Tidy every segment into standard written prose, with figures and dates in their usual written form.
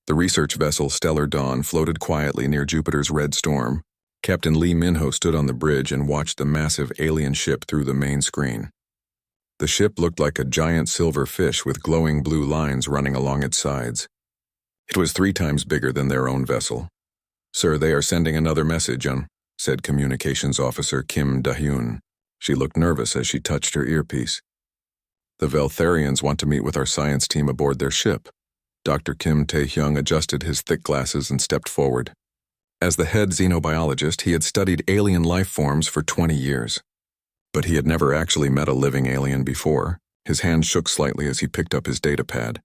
The research vessel Stellar Dawn floated quietly near Jupiter's red storm. Captain Lee Minho stood on the bridge and watched the massive alien ship through the main screen. The ship looked like a giant silver fish with glowing blue lines running along its sides. It was 3 times bigger than their own vessel. "Sir, they are sending another message said Communications Officer Kim Da-hyun. She looked nervous as she touched her earpiece. "The Veltharians want to meet with our science team aboard their ship." Dr. Kim Tae-hyung adjusted his thick glasses and stepped forward. As the head xenobiologist, he had studied alien life forms for 20 years. But he had never actually met a living alien before. His hand shook slightly as he picked up his data pad.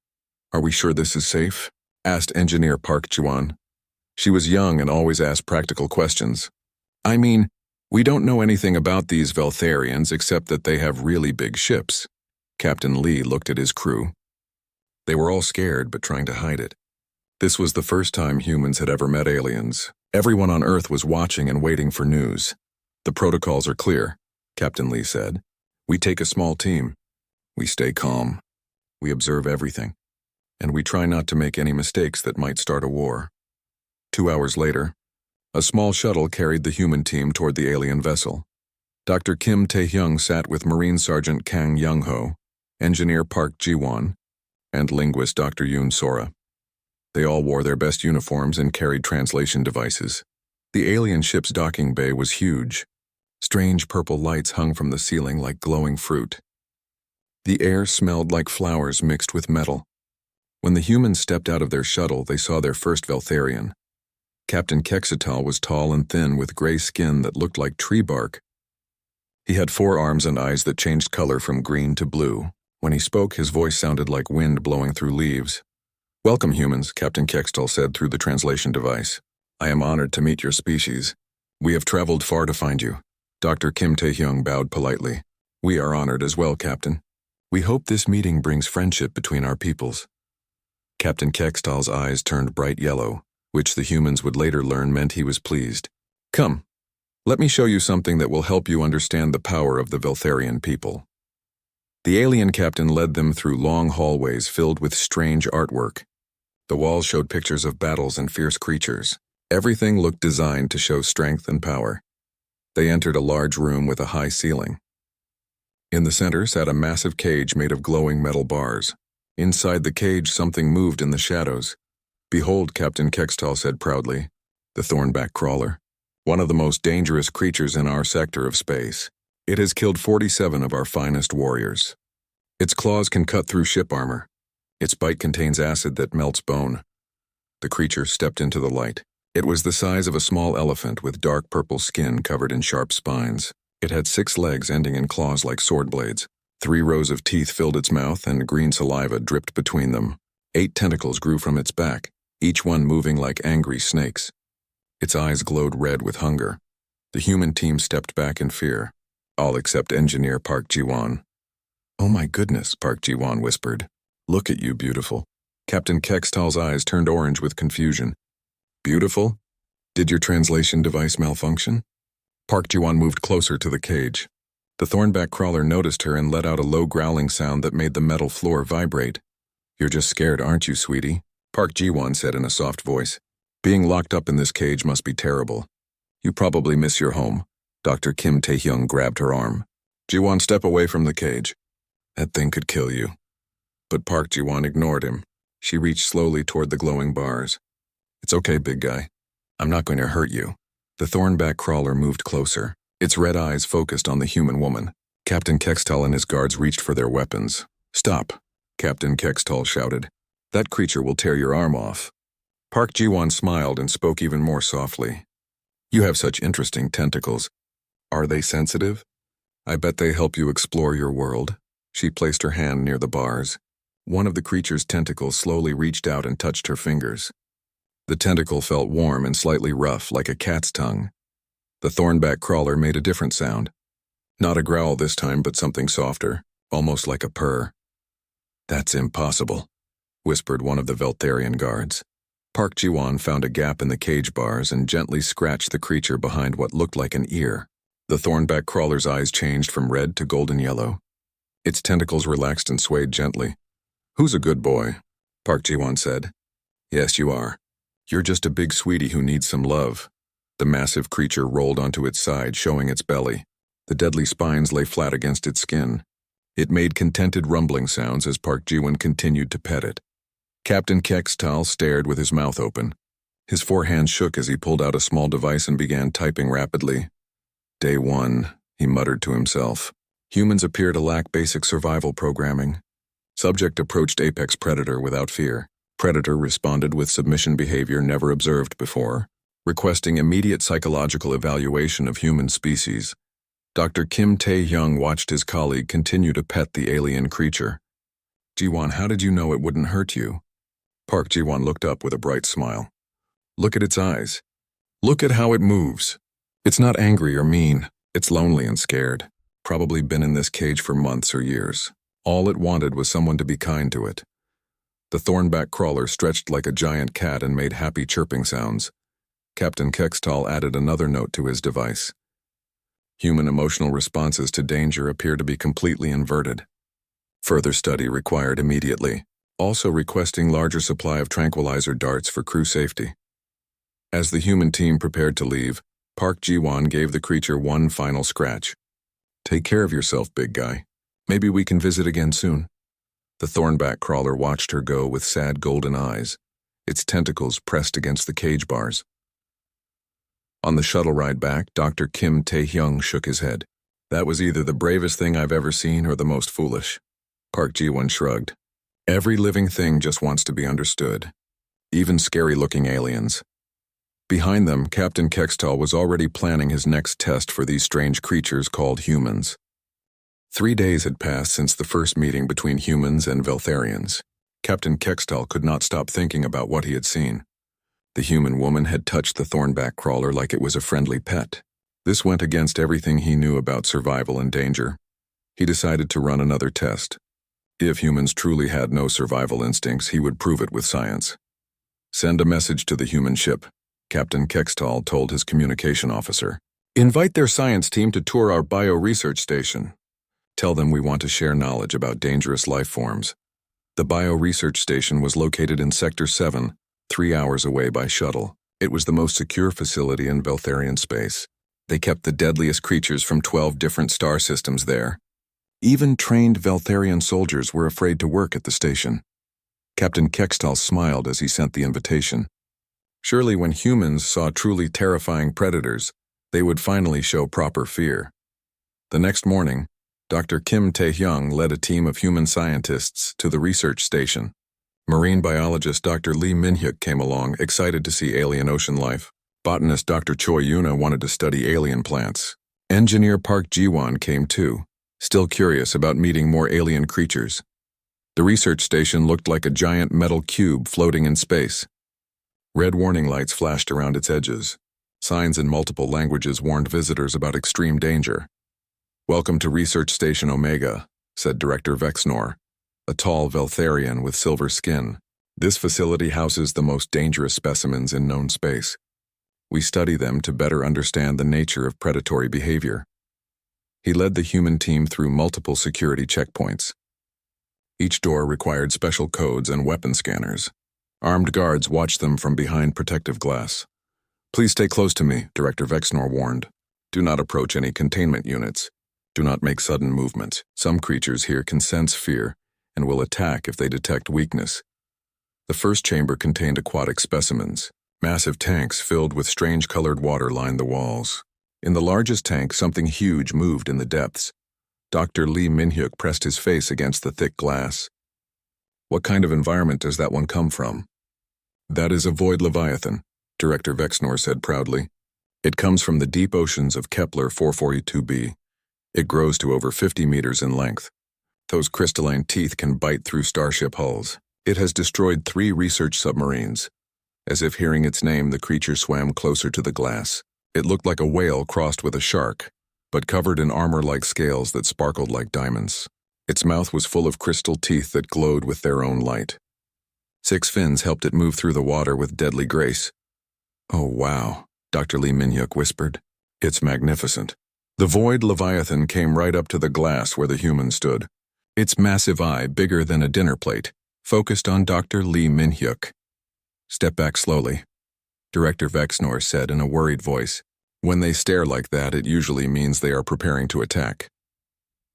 "Are we sure this is safe?" asked Engineer Park Ji-won. She was young and always asked practical questions. "I mean, we don't know anything about these Veltharians except that they have really big ships." Captain Lee looked at his crew. They were all scared but trying to hide it. This was the first time humans had ever met aliens. Everyone on Earth was watching and waiting for news. "The protocols are clear," Captain Lee said. "We take a small team. We stay calm. We observe everything. And we try not to make any mistakes that might start a war." 2 hours later, a small shuttle carried the human team toward the alien vessel. Dr. Kim Tae-hyung sat with Marine Sergeant Kang Young-ho, Engineer Park Ji-won, and linguist Dr. Yoon Sora. They all wore their best uniforms and carried translation devices. The alien ship's docking bay was huge. Strange purple lights hung from the ceiling like glowing fruit. The air smelled like flowers mixed with metal. When the humans stepped out of their shuttle, they saw their first Veltharian. Captain Kexatal was tall and thin with gray skin that looked like tree bark. He had 4 arms and eyes that changed color from green to blue. When he spoke, his voice sounded like wind blowing through leaves. "Welcome, humans," Captain Kextal said through the translation device. "I am honored to meet your species. We have traveled far to find you." Dr. Kim Tae-hyung bowed politely. "We are honored as well, Captain. We hope this meeting brings friendship between our peoples." Captain Kextal's eyes turned bright yellow, which the humans would later learn meant he was pleased. "Come, let me show you something that will help you understand the power of the Veltharian people." The alien captain led them through long hallways filled with strange artwork. The walls showed pictures of battles and fierce creatures. Everything looked designed to show strength and power. They entered a large room with a high ceiling. In the center sat a massive cage made of glowing metal bars. Inside the cage, something moved in the shadows. "Behold," Captain Kextal said proudly, "the thornback crawler, one of the most dangerous creatures in our sector of space. It has killed 47 of our finest warriors. Its claws can cut through ship armor. Its bite contains acid that melts bone." The creature stepped into the light. It was the size of a small elephant with dark purple skin covered in sharp spines. It had 6 legs ending in claws like sword blades. 3 rows of teeth filled its mouth and green saliva dripped between them. 8 tentacles grew from its back, each one moving like angry snakes. Its eyes glowed red with hunger. The human team stepped back in fear, all except Engineer Park Ji-won. "Oh my goodness," Park Ji-won whispered. "Look at you, beautiful." Captain Kextal's eyes turned orange with confusion. "Beautiful? Did your translation device malfunction?" Park Ji-won moved closer to the cage. The thornback crawler noticed her and let out a low growling sound that made the metal floor vibrate. "You're just scared, aren't you, sweetie?" Park Ji-won said in a soft voice. "Being locked up in this cage must be terrible. You probably miss your home." Dr. Kim Tae-hyung grabbed her arm. "Ji-won, step away from the cage. That thing could kill you." But Park Ji-won ignored him. She reached slowly toward the glowing bars. "It's okay, big guy. I'm not going to hurt you." The thornback crawler moved closer. Its red eyes focused on the human woman. Captain Kextal and his guards reached for their weapons. "Stop," Captain Kextal shouted. "That creature will tear your arm off." Park Ji-won smiled and spoke even more softly. "You have such interesting tentacles. Are they sensitive? I bet they help you explore your world." She placed her hand near the bars. One of the creature's tentacles slowly reached out and touched her fingers. The tentacle felt warm and slightly rough, like a cat's tongue. The thornback crawler made a different sound. Not a growl this time, but something softer, almost like a purr. "That's impossible," whispered one of the Veltharian guards. Park Ji-won found a gap in the cage bars and gently scratched the creature behind what looked like an ear. The thornback crawler's eyes changed from red to golden yellow. Its tentacles relaxed and swayed gently. "Who's a good boy?" Park Ji-won said. Yes, you are. You're just a big sweetie who needs some love. The massive creature rolled onto its side, showing its belly. The deadly spines lay flat against its skin. It made contented rumbling sounds as Park Ji-won continued to pet it. Captain Kextal stared with his mouth open. His forehand shook as he pulled out a small device and began typing rapidly. Day 1, he muttered to himself. Humans appear to lack basic survival programming. Subject approached apex predator without fear. Predator responded with submission behavior never observed before, requesting immediate psychological evaluation of human species. Dr. Kim Tae-hyung watched his colleague continue to pet the alien creature. Ji-won, how did you know it wouldn't hurt you? Park Ji-won looked up with a bright smile. Look at its eyes. Look at how it moves. It's not angry or mean. It's lonely and scared. Probably been in this cage for months or years. All it wanted was someone to be kind to it. The thornback crawler stretched like a giant cat and made happy chirping sounds. Captain Kextal added another note to his device. Human emotional responses to danger appear to be completely inverted. Further study required immediately, also requesting larger supply of tranquilizer darts for crew safety. As the human team prepared to leave, Park Ji-won gave the creature one final scratch. Take care of yourself, big guy. Maybe we can visit again soon. The thornback crawler watched her go with sad golden eyes, its tentacles pressed against the cage bars. On the shuttle ride back, Dr. Kim Tae-hyung shook his head. That was either the bravest thing I've ever seen or the most foolish. Park Ji-won shrugged. Every living thing just wants to be understood. Even scary-looking aliens. Behind them, Captain Kextal was already planning his next test for these strange creatures called humans. 3 days had passed since the first meeting between humans and Veltharians. Captain Kextal could not stop thinking about what he had seen. The human woman had touched the thornback crawler like it was a friendly pet. This went against everything he knew about survival and danger. He decided to run another test. If humans truly had no survival instincts, he would prove it with science. Send a message to the human ship, Captain Kextal told his communication officer. Invite their science team to tour our bio-research station. Tell them we want to share knowledge about dangerous life forms. The bio-research station was located in Sector 7, 3 hours away by shuttle. It was the most secure facility in Veltharian space. They kept the deadliest creatures from 12 different star systems there. Even trained Veltharian soldiers were afraid to work at the station. Captain Kextal smiled as he sent the invitation. Surely when humans saw truly terrifying predators, they would finally show proper fear. The next morning, Dr. Kim Tae-hyung led a team of human scientists to the research station. Marine biologist Dr. Lee Min-hyuk came along, excited to see alien ocean life. Botanist Dr. Choi Yuna wanted to study alien plants. Engineer Park Ji-won came too, still curious about meeting more alien creatures. The research station looked like a giant metal cube floating in space. Red warning lights flashed around its edges. Signs in multiple languages warned visitors about extreme danger. Welcome to Research Station Omega, said Director Vexnor, a tall Veltharian with silver skin. This facility houses the most dangerous specimens in known space. We study them to better understand the nature of predatory behavior. He led the human team through multiple security checkpoints. Each door required special codes and weapon scanners. Armed guards watched them from behind protective glass. Please stay close to me, Director Vexnor warned. Do not approach any containment units. Do not make sudden movements. Some creatures here can sense fear and will attack if they detect weakness. The first chamber contained aquatic specimens. Massive tanks filled with strange-colored water lined the walls. In the largest tank, something huge moved in the depths. Dr. Lee Min-hyuk pressed his face against the thick glass. What kind of environment does that one come from? That is a void leviathan, Director Vexnor said proudly. It comes from the deep oceans of Kepler 442b. It grows to over 50 meters in length. Those crystalline teeth can bite through starship hulls. It has destroyed 3 research submarines. As if hearing its name, the creature swam closer to the glass. It looked like a whale crossed with a shark, but covered in armor-like scales that sparkled like diamonds. Its mouth was full of crystal teeth that glowed with their own light. 6 fins helped it move through the water with deadly grace. Oh, wow, Dr. Lee Min-hyuk whispered. It's magnificent. The void leviathan came right up to the glass where the human stood. Its massive eye, bigger than a dinner plate, focused on Dr. Lee Min-hyuk. Step back slowly, Director Vexnor said in a worried voice. When they stare like that, it usually means they are preparing to attack.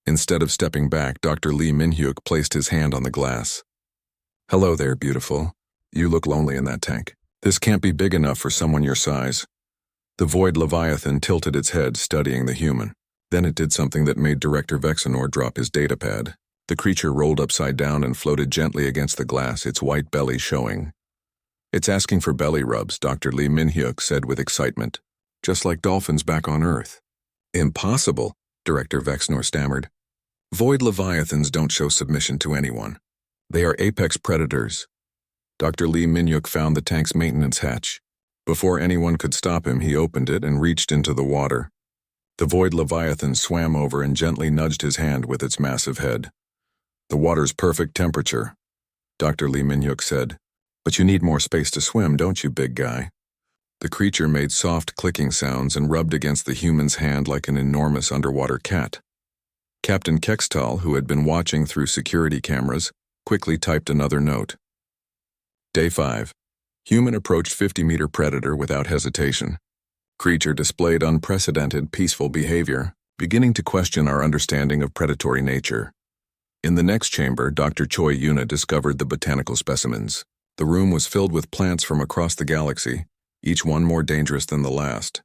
Instead of stepping back, Dr. Lee Min-hyuk placed his hand on the glass. Hello there, beautiful. You look lonely in that tank. This can't be big enough for someone your size. The void leviathan tilted its head, studying the human. Then it did something that made Director Vexnor drop his datapad. The creature rolled upside down and floated gently against the glass, its white belly showing. It's asking for belly rubs, Dr. Lee Min-hyuk said with excitement. Just like dolphins back on Earth. Impossible, Director Vexnor stammered. Void leviathans don't show submission to anyone. They are apex predators. Dr. Lee Min-hyuk found the tank's maintenance hatch. Before anyone could stop him, he opened it and reached into the water. The void leviathan swam over and gently nudged his hand with its massive head. The water's perfect temperature, Dr. Lee Min-hyuk said. But you need more space to swim, don't you, big guy? The creature made soft clicking sounds and rubbed against the human's hand like an enormous underwater cat. Captain Kextal, who had been watching through security cameras, quickly typed another note. Day 5. Human approached 50-meter predator without hesitation. Creature displayed unprecedented, peaceful behavior, beginning to question our understanding of predatory nature. In the next chamber, Dr. Choi Yuna discovered the botanical specimens. The room was filled with plants from across the galaxy, each one more dangerous than the last.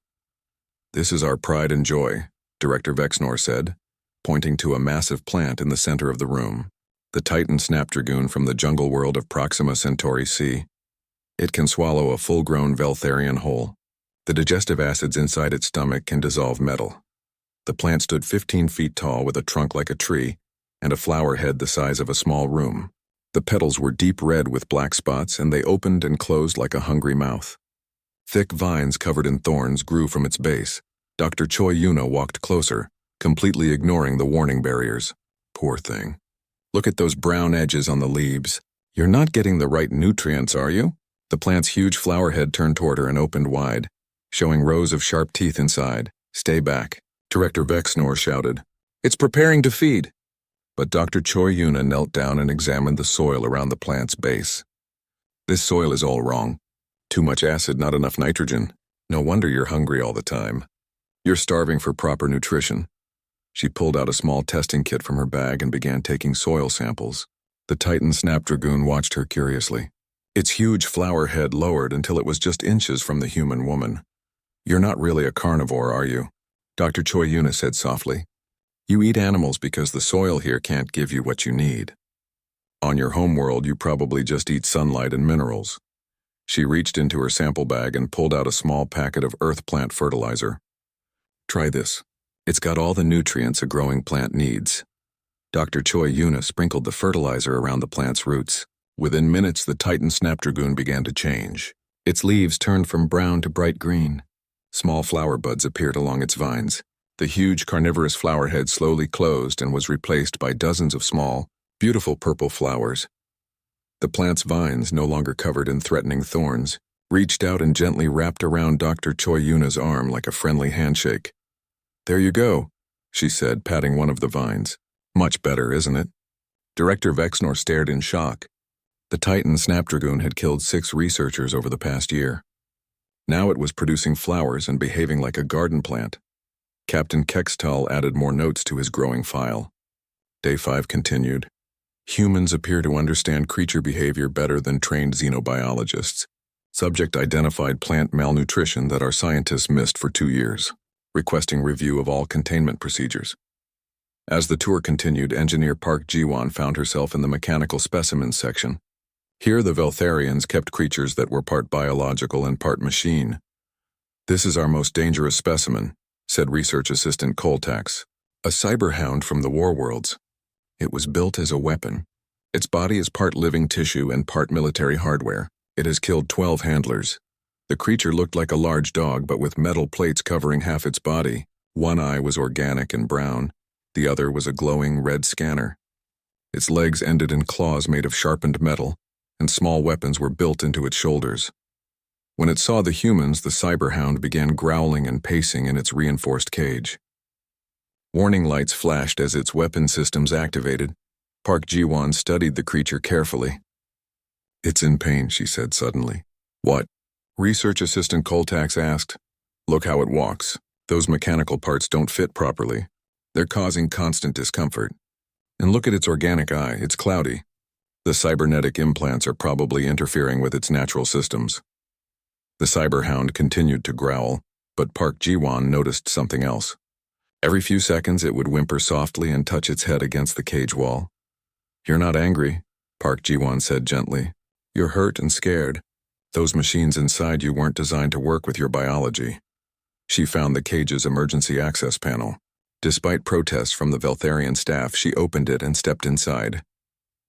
This is our pride and joy, Director Vexnor said, pointing to a massive plant in the center of the room, the Titan snapdragon from the jungle world of Proxima Centauri C. It can swallow a full-grown Veltharian whole. The digestive acids inside its stomach can dissolve metal. The plant stood 15 feet tall with a trunk like a tree and a flower head the size of a small room. The petals were deep red with black spots, and they opened and closed like a hungry mouth. Thick vines covered in thorns grew from its base. Dr. Choi Yuna walked closer, completely ignoring the warning barriers. Poor thing. Look at those brown edges on the leaves. You're not getting the right nutrients, are you? The plant's huge flower head turned toward her and opened wide, showing rows of sharp teeth inside. Stay back, Director Vexnor shouted. It's preparing to feed. But Dr. Choi Yuna knelt down and examined the soil around the plant's base. This soil is all wrong. Too much acid, not enough nitrogen. No wonder you're hungry all the time. You're starving for proper nutrition. She pulled out a small testing kit from her bag and began taking soil samples. The Titan snapdragon watched her curiously. Its huge flower head lowered until it was just inches from the human woman. You're not really a carnivore, are you? Dr. Choi Yuna said softly. You eat animals because the soil here can't give you what you need. On your homeworld, you probably just eat sunlight and minerals. She reached into her sample bag and pulled out a small packet of earth plant fertilizer. Try this. It's got all the nutrients a growing plant needs. Dr. Choi Yuna sprinkled the fertilizer around the plant's roots. Within minutes, the Titan snapdragon began to change. Its leaves turned from brown to bright green. Small flower buds appeared along its vines. The huge carnivorous flower head slowly closed and was replaced by dozens of small, beautiful purple flowers. The plant's vines, no longer covered in threatening thorns, reached out and gently wrapped around Dr. Choi Yuna's arm like a friendly handshake. There you go, she said, patting one of the vines. Much better, isn't it? Director Vexnor stared in shock. The Titan snapdragon had killed 6 researchers over the past year. Now it was producing flowers and behaving like a garden plant. Captain Kextal added more notes to his growing file. Day 5 continued. Humans appear to understand creature behavior better than trained xenobiologists. Subject identified plant malnutrition that our scientists missed for 2 years, requesting review of all containment procedures. As the tour continued, Engineer Park Ji-won found herself in the mechanical specimens section. Here the Veltharians kept creatures that were part biological and part machine. This is our most dangerous specimen, said Research Assistant Coltax, a cyberhound from the Warworlds. It was built as a weapon. Its body is part living tissue and part military hardware. It has killed 12 handlers. The creature looked like a large dog, but with metal plates covering half its body. One eye was organic and brown. The other was a glowing red scanner. Its legs ended in claws made of sharpened metal, and small weapons were built into its shoulders. When it saw the humans, the cyberhound began growling and pacing in its reinforced cage. Warning lights flashed as its weapon systems activated. Park Ji-won studied the creature carefully. It's in pain, she said suddenly. What? Research Assistant Coltax asked. Look how it walks. Those mechanical parts don't fit properly. They're causing constant discomfort. And look at its organic eye, it's cloudy. The cybernetic implants are probably interfering with its natural systems. The cyberhound continued to growl, but Park Ji-won noticed something else. Every few seconds it would whimper softly and touch its head against the cage wall. You're not angry, Park Ji-won said gently. You're hurt and scared. Those machines inside you weren't designed to work with your biology. She found the cage's emergency access panel. Despite protests from the Veltharian staff, she opened it and stepped inside.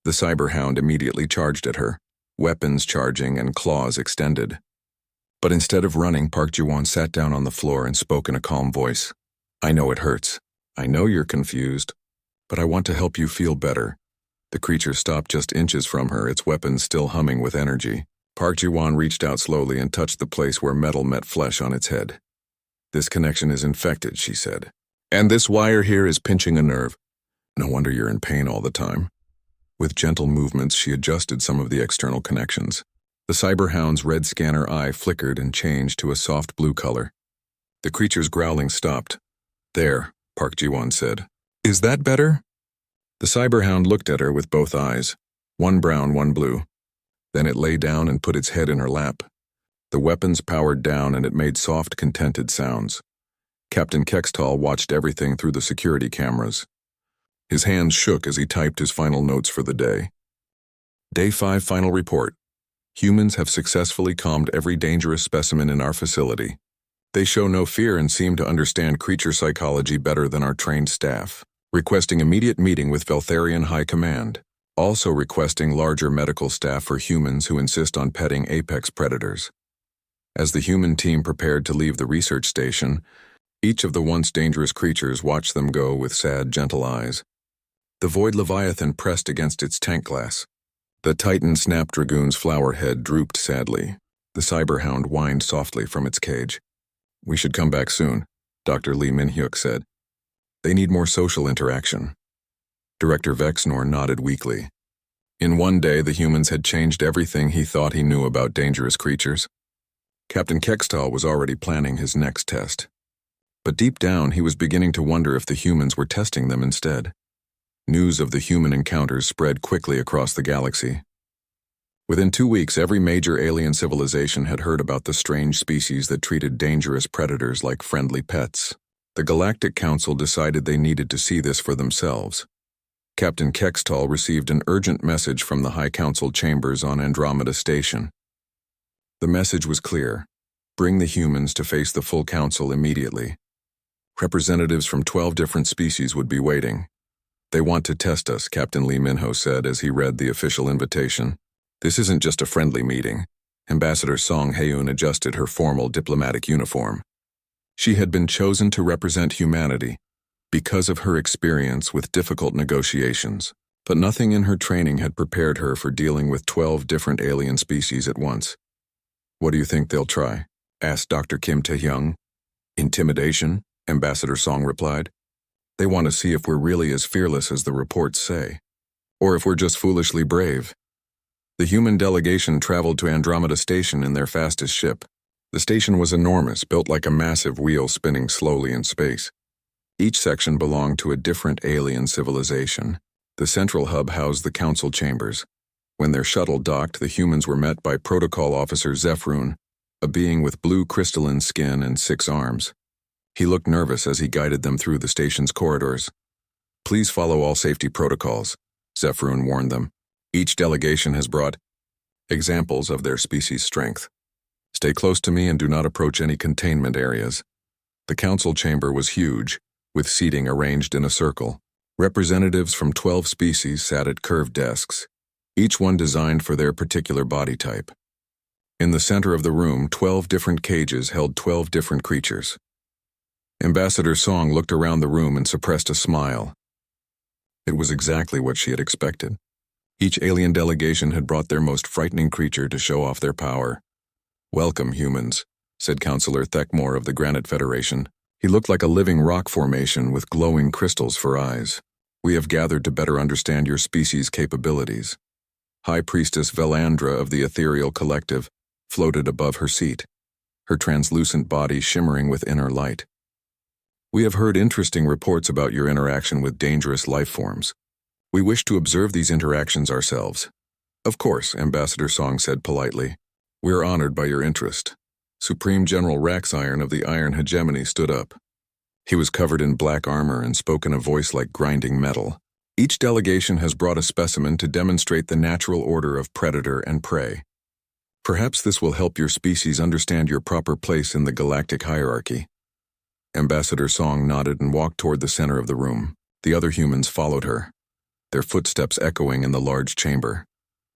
The cyberhound immediately charged at her, weapons charging and claws extended. But instead of running, Park Ji-won sat down on the floor and spoke in a calm voice. I know it hurts. I know you're confused. But I want to help you feel better. The creature stopped just inches from her, its weapons still humming with energy. Park Ji-won reached out slowly and touched the place where metal met flesh on its head. This connection is infected, she said. And this wire here is pinching a nerve. No wonder you're in pain all the time. With gentle movements, she adjusted some of the external connections. The cyberhound's red scanner eye flickered and changed to a soft blue color. The creature's growling stopped. There, Park Ji-won said. Is that better? The cyberhound looked at her with both eyes, one brown, one blue. Then it lay down and put its head in her lap. The weapons powered down and it made soft, contented sounds. Captain Kextall watched everything through the security cameras. His hands shook as he typed his final notes for the day. Day 5 final report. Humans have successfully calmed every dangerous specimen in our facility. They show no fear and seem to understand creature psychology better than our trained staff. Requesting immediate meeting with Veltharian High Command. Also requesting larger medical staff for humans who insist on petting apex predators. As the human team prepared to leave the research station, each of the once dangerous creatures watched them go with sad, gentle eyes. The Void Leviathan pressed against its tank glass. The Titan Snapdragoon's flower head drooped sadly. The cyberhound whined softly from its cage. We should come back soon, Dr. Lee Min-hyuk said. They need more social interaction. Director Vexnor nodded weakly. In one day, the humans had changed everything he thought he knew about dangerous creatures. Captain Kextall was already planning his next test. But deep down, he was beginning to wonder if the humans were testing them instead. News of the human encounters spread quickly across the galaxy. Within 2 weeks, every major alien civilization had heard about the strange species that treated dangerous predators like friendly pets. The Galactic Council decided they needed to see this for themselves. Captain Kextall received an urgent message from the High Council chambers on Andromeda Station. The message was clear. Bring the humans to face the full council immediately. Representatives from 12 different species would be waiting. They want to test us, Captain Lee Min-ho said as he read the official invitation. This isn't just a friendly meeting. Ambassador Song Hae-eun adjusted her formal diplomatic uniform. She had been chosen to represent humanity because of her experience with difficult negotiations, but nothing in her training had prepared her for dealing with 12 different alien species at once. What do you think they'll try? Asked Dr. Kim Tae-hyung. Intimidation, Ambassador Song replied. They want to see if we're really as fearless as the reports say, or if we're just foolishly brave. The human delegation traveled to Andromeda Station in their fastest ship. The station was enormous, built like a massive wheel spinning slowly in space. Each section belonged to a different alien civilization. The central hub housed the council chambers. When their shuttle docked, the humans were met by Protocol Officer Zephrun, a being with blue crystalline skin and 6 arms. He looked nervous as he guided them through the station's corridors. Please follow all safety protocols, Zephrun warned them. Each delegation has brought examples of their species' strength. Stay close to me and do not approach any containment areas. The council chamber was huge, with seating arranged in a circle. Representatives from 12 species sat at curved desks, each one designed for their particular body type. In the center of the room, 12 different cages held 12 different creatures. Ambassador Song looked around the room and suppressed a smile. It was exactly what she had expected. Each alien delegation had brought their most frightening creature to show off their power. Welcome, humans, said Councillor Thekmore of the Granite Federation. He looked like a living rock formation with glowing crystals for eyes. We have gathered to better understand your species' capabilities. High Priestess Velandra of the Ethereal Collective, floated above her seat, her translucent body shimmering with inner light. We have heard interesting reports about your interaction with dangerous life forms. We wish to observe these interactions ourselves. Of course, Ambassador Song said politely. We are honored by your interest. Supreme General Raxiron of the Iron Hegemony stood up. He was covered in black armor and spoke in a voice like grinding metal. Each delegation has brought a specimen to demonstrate the natural order of predator and prey. Perhaps this will help your species understand your proper place in the galactic hierarchy. Ambassador Song nodded and walked toward the center of the room. The other humans followed her, their footsteps echoing in the large chamber.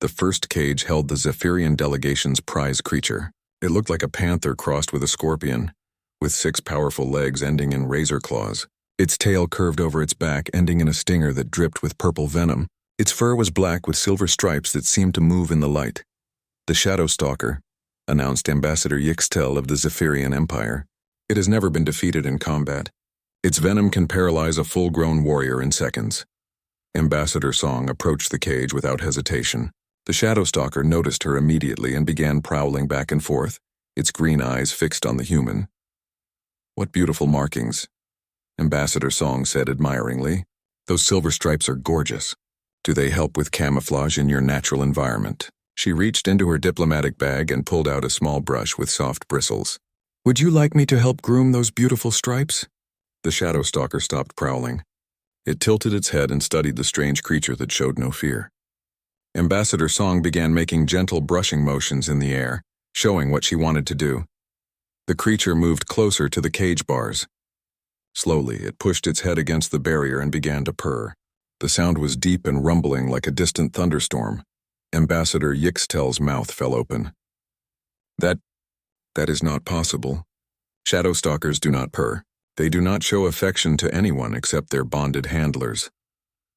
The first cage held the Zephyrian delegation's prize creature. It looked like a panther crossed with a scorpion, with 6 powerful legs ending in razor claws. Its tail curved over its back, ending in a stinger that dripped with purple venom. Its fur was black with silver stripes that seemed to move in the light. The Shadow Stalker, announced Ambassador Yixtel of the Zephyrian Empire. It has never been defeated in combat. Its venom can paralyze a full-grown warrior in seconds. Ambassador Song approached the cage without hesitation. The Shadow Stalker noticed her immediately and began prowling back and forth, its green eyes fixed on the human. What beautiful markings, Ambassador Song said admiringly. Those silver stripes are gorgeous. Do they help with camouflage in your natural environment? She reached into her diplomatic bag and pulled out a small brush with soft bristles. Would you like me to help groom those beautiful stripes? The Shadow Stalker stopped prowling. It tilted its head and studied the strange creature that showed no fear. Ambassador Song began making gentle brushing motions in the air, showing what she wanted to do. The creature moved closer to the cage bars. Slowly, it pushed its head against the barrier and began to purr. The sound was deep and rumbling like a distant thunderstorm. Ambassador Yixtel's mouth fell open. That is not possible. Shadow Stalkers do not purr. They do not show affection to anyone except their bonded handlers.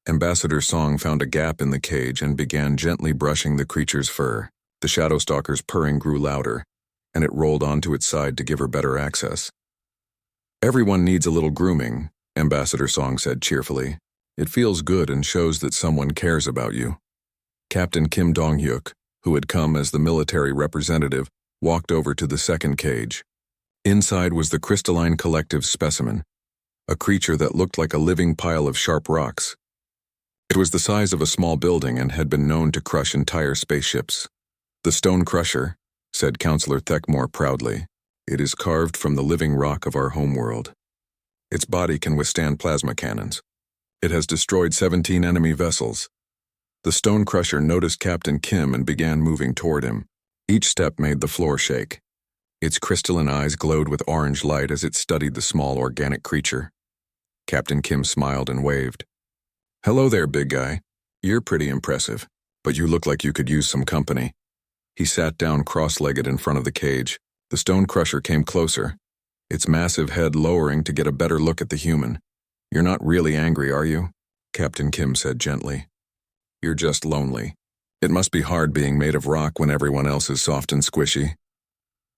Ambassador Song found a gap in the cage and began gently brushing the creature's fur. The Shadow Stalker's purring grew louder, and it rolled onto its side to give her better access. Everyone needs a little grooming, Ambassador Song said cheerfully. It feels good and shows that someone cares about you. Captain Kim Dong-hyuk, who had come as the military representative, walked over to the second cage. Inside was the crystalline collective specimen, a creature that looked like a living pile of sharp rocks. It was the size of a small building and had been known to crush entire spaceships. The Stone Crusher, said Counselor Thekmore proudly. It is carved from the living rock of our homeworld. Its body can withstand plasma cannons. It has destroyed 17 enemy vessels. The Stone Crusher noticed Captain Kim and began moving toward him. Each step made the floor shake. Its crystalline eyes glowed with orange light as it studied the small organic creature. Captain Kim smiled and waved. Hello there, big guy. You're pretty impressive, but you look like you could use some company. He sat down cross-legged in front of the cage. The Stone Crusher came closer, its massive head lowering to get a better look at the human. You're not really angry, are you? Captain Kim said gently. You're just lonely. It must be hard being made of rock when everyone else is soft and squishy.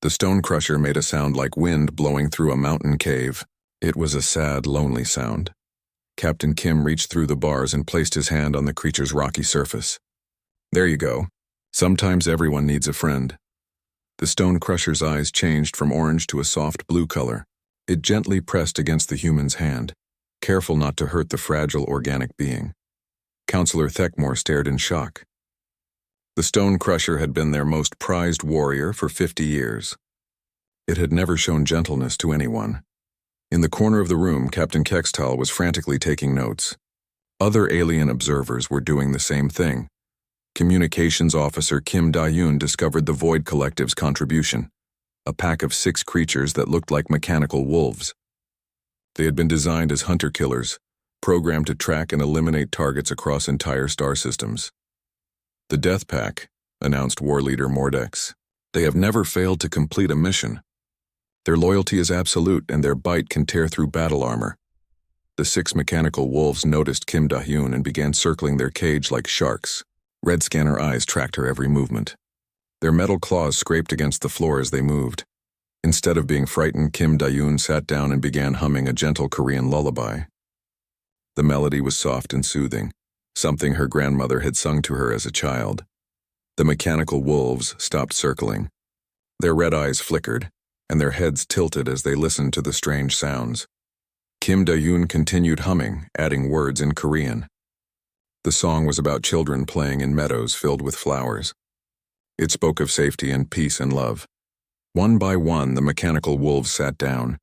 The Stone Crusher made a sound like wind blowing through a mountain cave. It was a sad, lonely sound. Captain Kim reached through the bars and placed his hand on the creature's rocky surface. There you go. Sometimes everyone needs a friend. The Stone Crusher's eyes changed from orange to a soft blue color. It gently pressed against the human's hand, careful not to hurt the fragile organic being. Counselor Thekmore stared in shock. The Stone Crusher had been their most prized warrior for 50 years. It had never shown gentleness to anyone. In the corner of the room, Captain Kextal was frantically taking notes. Other alien observers were doing the same thing. Communications Officer Kim Da-yoon discovered the Void Collective's contribution, a pack of 6 creatures that looked like mechanical wolves. They had been designed as hunter-killers, programmed to track and eliminate targets across entire star systems. The Death Pack, announced War Leader Mordex. They have never failed to complete a mission. Their loyalty is absolute and their bite can tear through battle armor. The 6 mechanical wolves noticed Kim Da-hyun and began circling their cage like sharks. Red scanner eyes tracked her every movement. Their metal claws scraped against the floor as they moved. Instead of being frightened, Kim Da-yoon sat down and began humming a gentle Korean lullaby. The melody was soft and soothing, something her grandmother had sung to her as a child. The mechanical wolves stopped circling. Their red eyes flickered, and their heads tilted as they listened to the strange sounds. Kim Da-yoon continued humming, adding words in Korean. The song was about children playing in meadows filled with flowers. It spoke of safety and peace and love. One by one, the mechanical wolves sat down.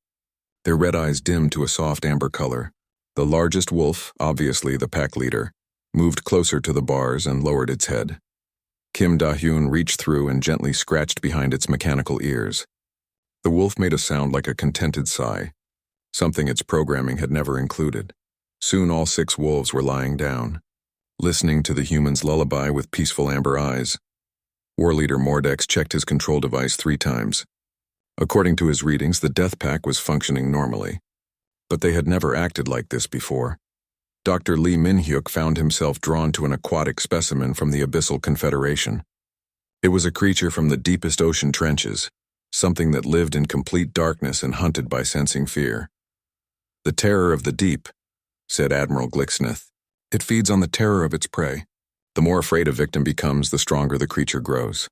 Their red eyes dimmed to a soft amber color. The largest wolf, obviously the pack leader, moved closer to the bars and lowered its head. Kim Da-hyun reached through and gently scratched behind its mechanical ears. The wolf made a sound like a contented sigh, something its programming had never included. Soon all 6 wolves were lying down, listening to the human's lullaby with peaceful amber eyes. War leader Mordex checked his control device 3 times. According to his readings, the death pack was functioning normally. But they had never acted like this before. Dr. Lee Min-hyuk found himself drawn to an aquatic specimen from the Abyssal Confederation. It was a creature from the deepest ocean trenches, something that lived in complete darkness and hunted by sensing fear. "The terror of the deep," said Admiral Glicksmith. "It feeds on the terror of its prey. The more afraid a victim becomes, the stronger the creature grows."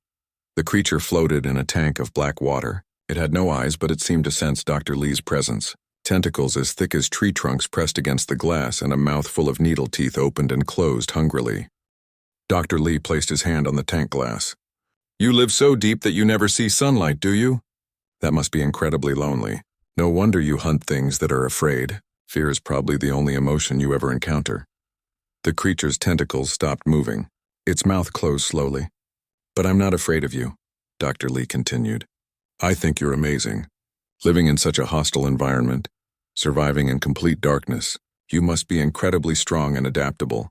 The creature floated in a tank of black water. It had no eyes, but it seemed to sense Dr. Lee's presence. Tentacles as thick as tree trunks pressed against the glass, and a mouth full of needle teeth opened and closed hungrily. Dr. Lee placed his hand on the tank glass. "You live so deep that you never see sunlight, do you? That must be incredibly lonely. No wonder you hunt things that are afraid. Fear is probably the only emotion you ever encounter." The creature's tentacles stopped moving. Its mouth closed slowly. "But I'm not afraid of you," Dr. Lee continued. "I think you're amazing. Living in such a hostile environment, surviving in complete darkness, you must be incredibly strong and adaptable."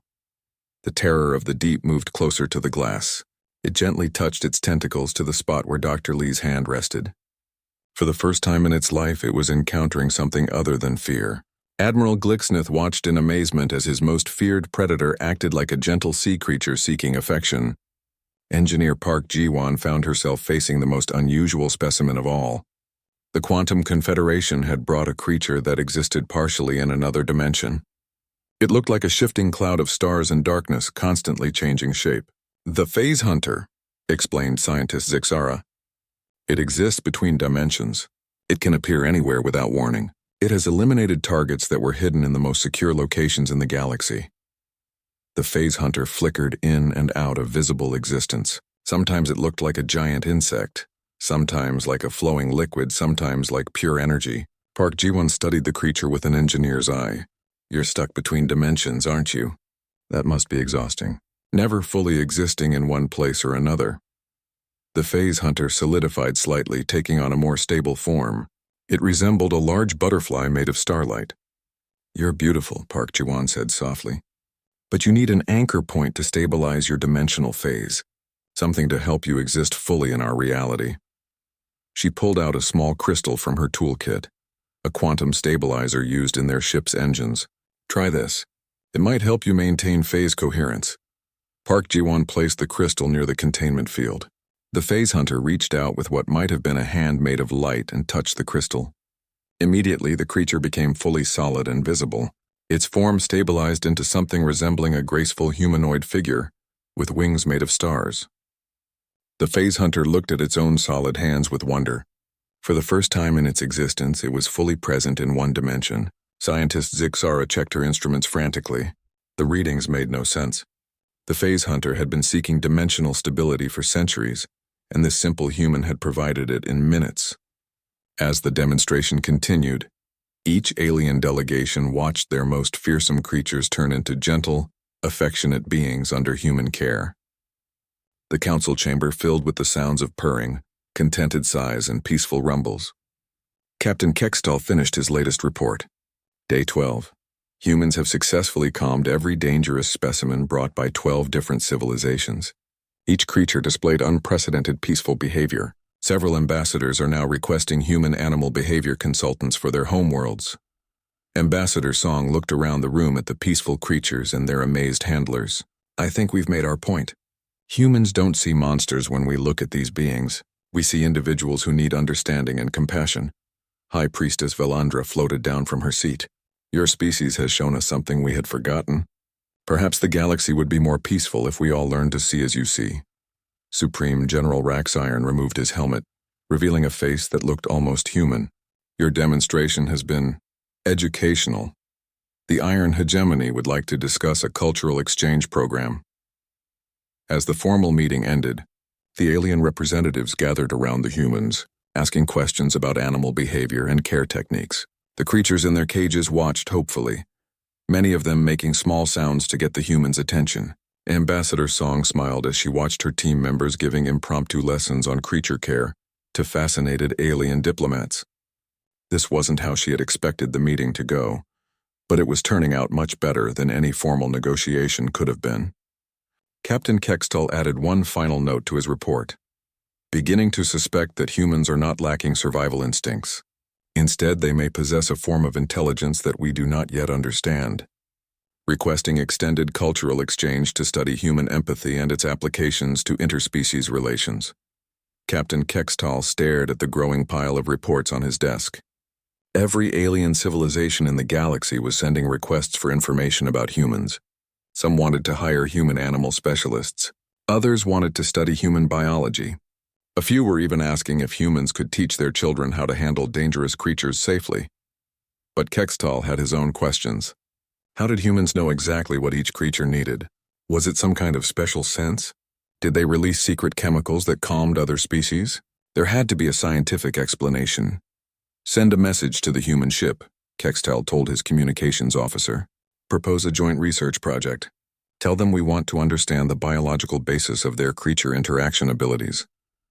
The terror of the deep moved closer to the glass. It gently touched its tentacles to the spot where Dr. Lee's hand rested. For the first time in its life, it was encountering something other than fear. Admiral Glicksmith watched in amazement as his most feared predator acted like a gentle sea creature seeking affection. Engineer Park Ji-won found herself facing the most unusual specimen of all. The Quantum Confederation had brought a creature that existed partially in another dimension. It looked like a shifting cloud of stars and darkness, constantly changing shape. "The Phase Hunter," explained scientist Zixara. "It exists between dimensions. It can appear anywhere without warning. It has eliminated targets that were hidden in the most secure locations in the galaxy." The Phase Hunter flickered in and out of visible existence. Sometimes it looked like a giant insect, sometimes like a flowing liquid, sometimes like pure energy. Park Ji-won studied the creature with an engineer's eye. "You're stuck between dimensions, aren't you? That must be exhausting. Never fully existing in one place or another." The Phase Hunter solidified slightly, taking on a more stable form. It resembled a large butterfly made of starlight. "You're beautiful," Park Ji-won said softly. "But you need an anchor point to stabilize your dimensional phase, something to help you exist fully in our reality." She pulled out a small crystal from her toolkit, a quantum stabilizer used in their ship's engines. "Try this. It might help you maintain phase coherence." Park Ji-won placed the crystal near the containment field. The Phase Hunter reached out with what might have been a hand made of light and touched the crystal. Immediately, the creature became fully solid and visible. Its form stabilized into something resembling a graceful humanoid figure, with wings made of stars. The Phase Hunter looked at its own solid hands with wonder. For the first time in its existence, it was fully present in one dimension. Scientist Zixara checked her instruments frantically. The readings made no sense. The Phase Hunter had been seeking dimensional stability for centuries, and this simple human had provided it in minutes. As the demonstration continued, each alien delegation watched their most fearsome creatures turn into gentle, affectionate beings under human care. The council chamber filled with the sounds of purring, contented sighs, and peaceful rumbles. Captain Kextall finished his latest report. Day 12. Humans have successfully calmed every dangerous specimen brought by 12 different civilizations. Each creature displayed unprecedented peaceful behavior. Several ambassadors are now requesting human-animal behavior consultants for their homeworlds. Ambassador Song looked around the room at the peaceful creatures and their amazed handlers. "I think we've made our point. Humans don't see monsters when we look at these beings. We see individuals who need understanding and compassion." High Priestess Velandra floated down from her seat. "Your species has shown us something we had forgotten. Perhaps the galaxy would be more peaceful if we all learned to see as you see." Supreme General Raxiron removed his helmet. revealing a face that looked almost human. "Your demonstration has been educational. The Iron Hegemony would like to discuss a cultural exchange program." As the formal meeting ended, the alien representatives gathered around the humans, asking questions about animal behavior and care techniques. The creatures in their cages watched hopefully, many of them making small sounds to get the humans' attention. Ambassador Song smiled as she watched her team members giving impromptu lessons on creature care to fascinated alien diplomats. This wasn't how she had expected the meeting to go, but it was turning out much better than any formal negotiation could have been. Captain Kextall added one final note to his report, beginning to suspect that humans are not lacking survival instincts. Instead, they may possess a form of intelligence that we do not yet understand. Requesting extended cultural exchange to study human empathy and its applications to interspecies relations. Captain Kextall stared at the growing pile of reports on his desk. Every alien civilization in the galaxy was sending requests for information about humans. Some wanted to hire human-animal specialists. Others wanted to study human biology. A few were even asking if humans could teach their children how to handle dangerous creatures safely. But Kextall had his own questions. How did humans know exactly what each creature needed? Was it some kind of special sense? Did they release secret chemicals that calmed other species? There had to be a scientific explanation. "Send a message to the human ship," Kextall told his communications officer. "Propose a joint research project. Tell them we want to understand the biological basis of their creature interaction abilities."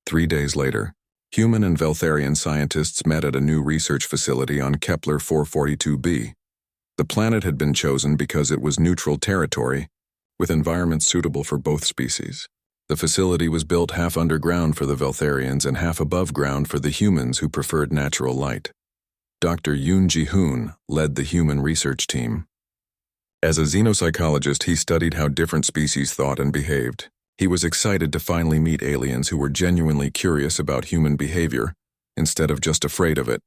3 days later, human and Veltharian scientists met at a new research facility on Kepler 442b. The planet had been chosen because it was neutral territory, with environments suitable for both species. The facility was built half underground for the Veltharians and half above ground for the humans who preferred natural light. Dr. Yoon Ji-hoon led the human research team. As a xenopsychologist, he studied how different species thought and behaved. He was excited to finally meet aliens who were genuinely curious about human behavior, instead of just afraid of it.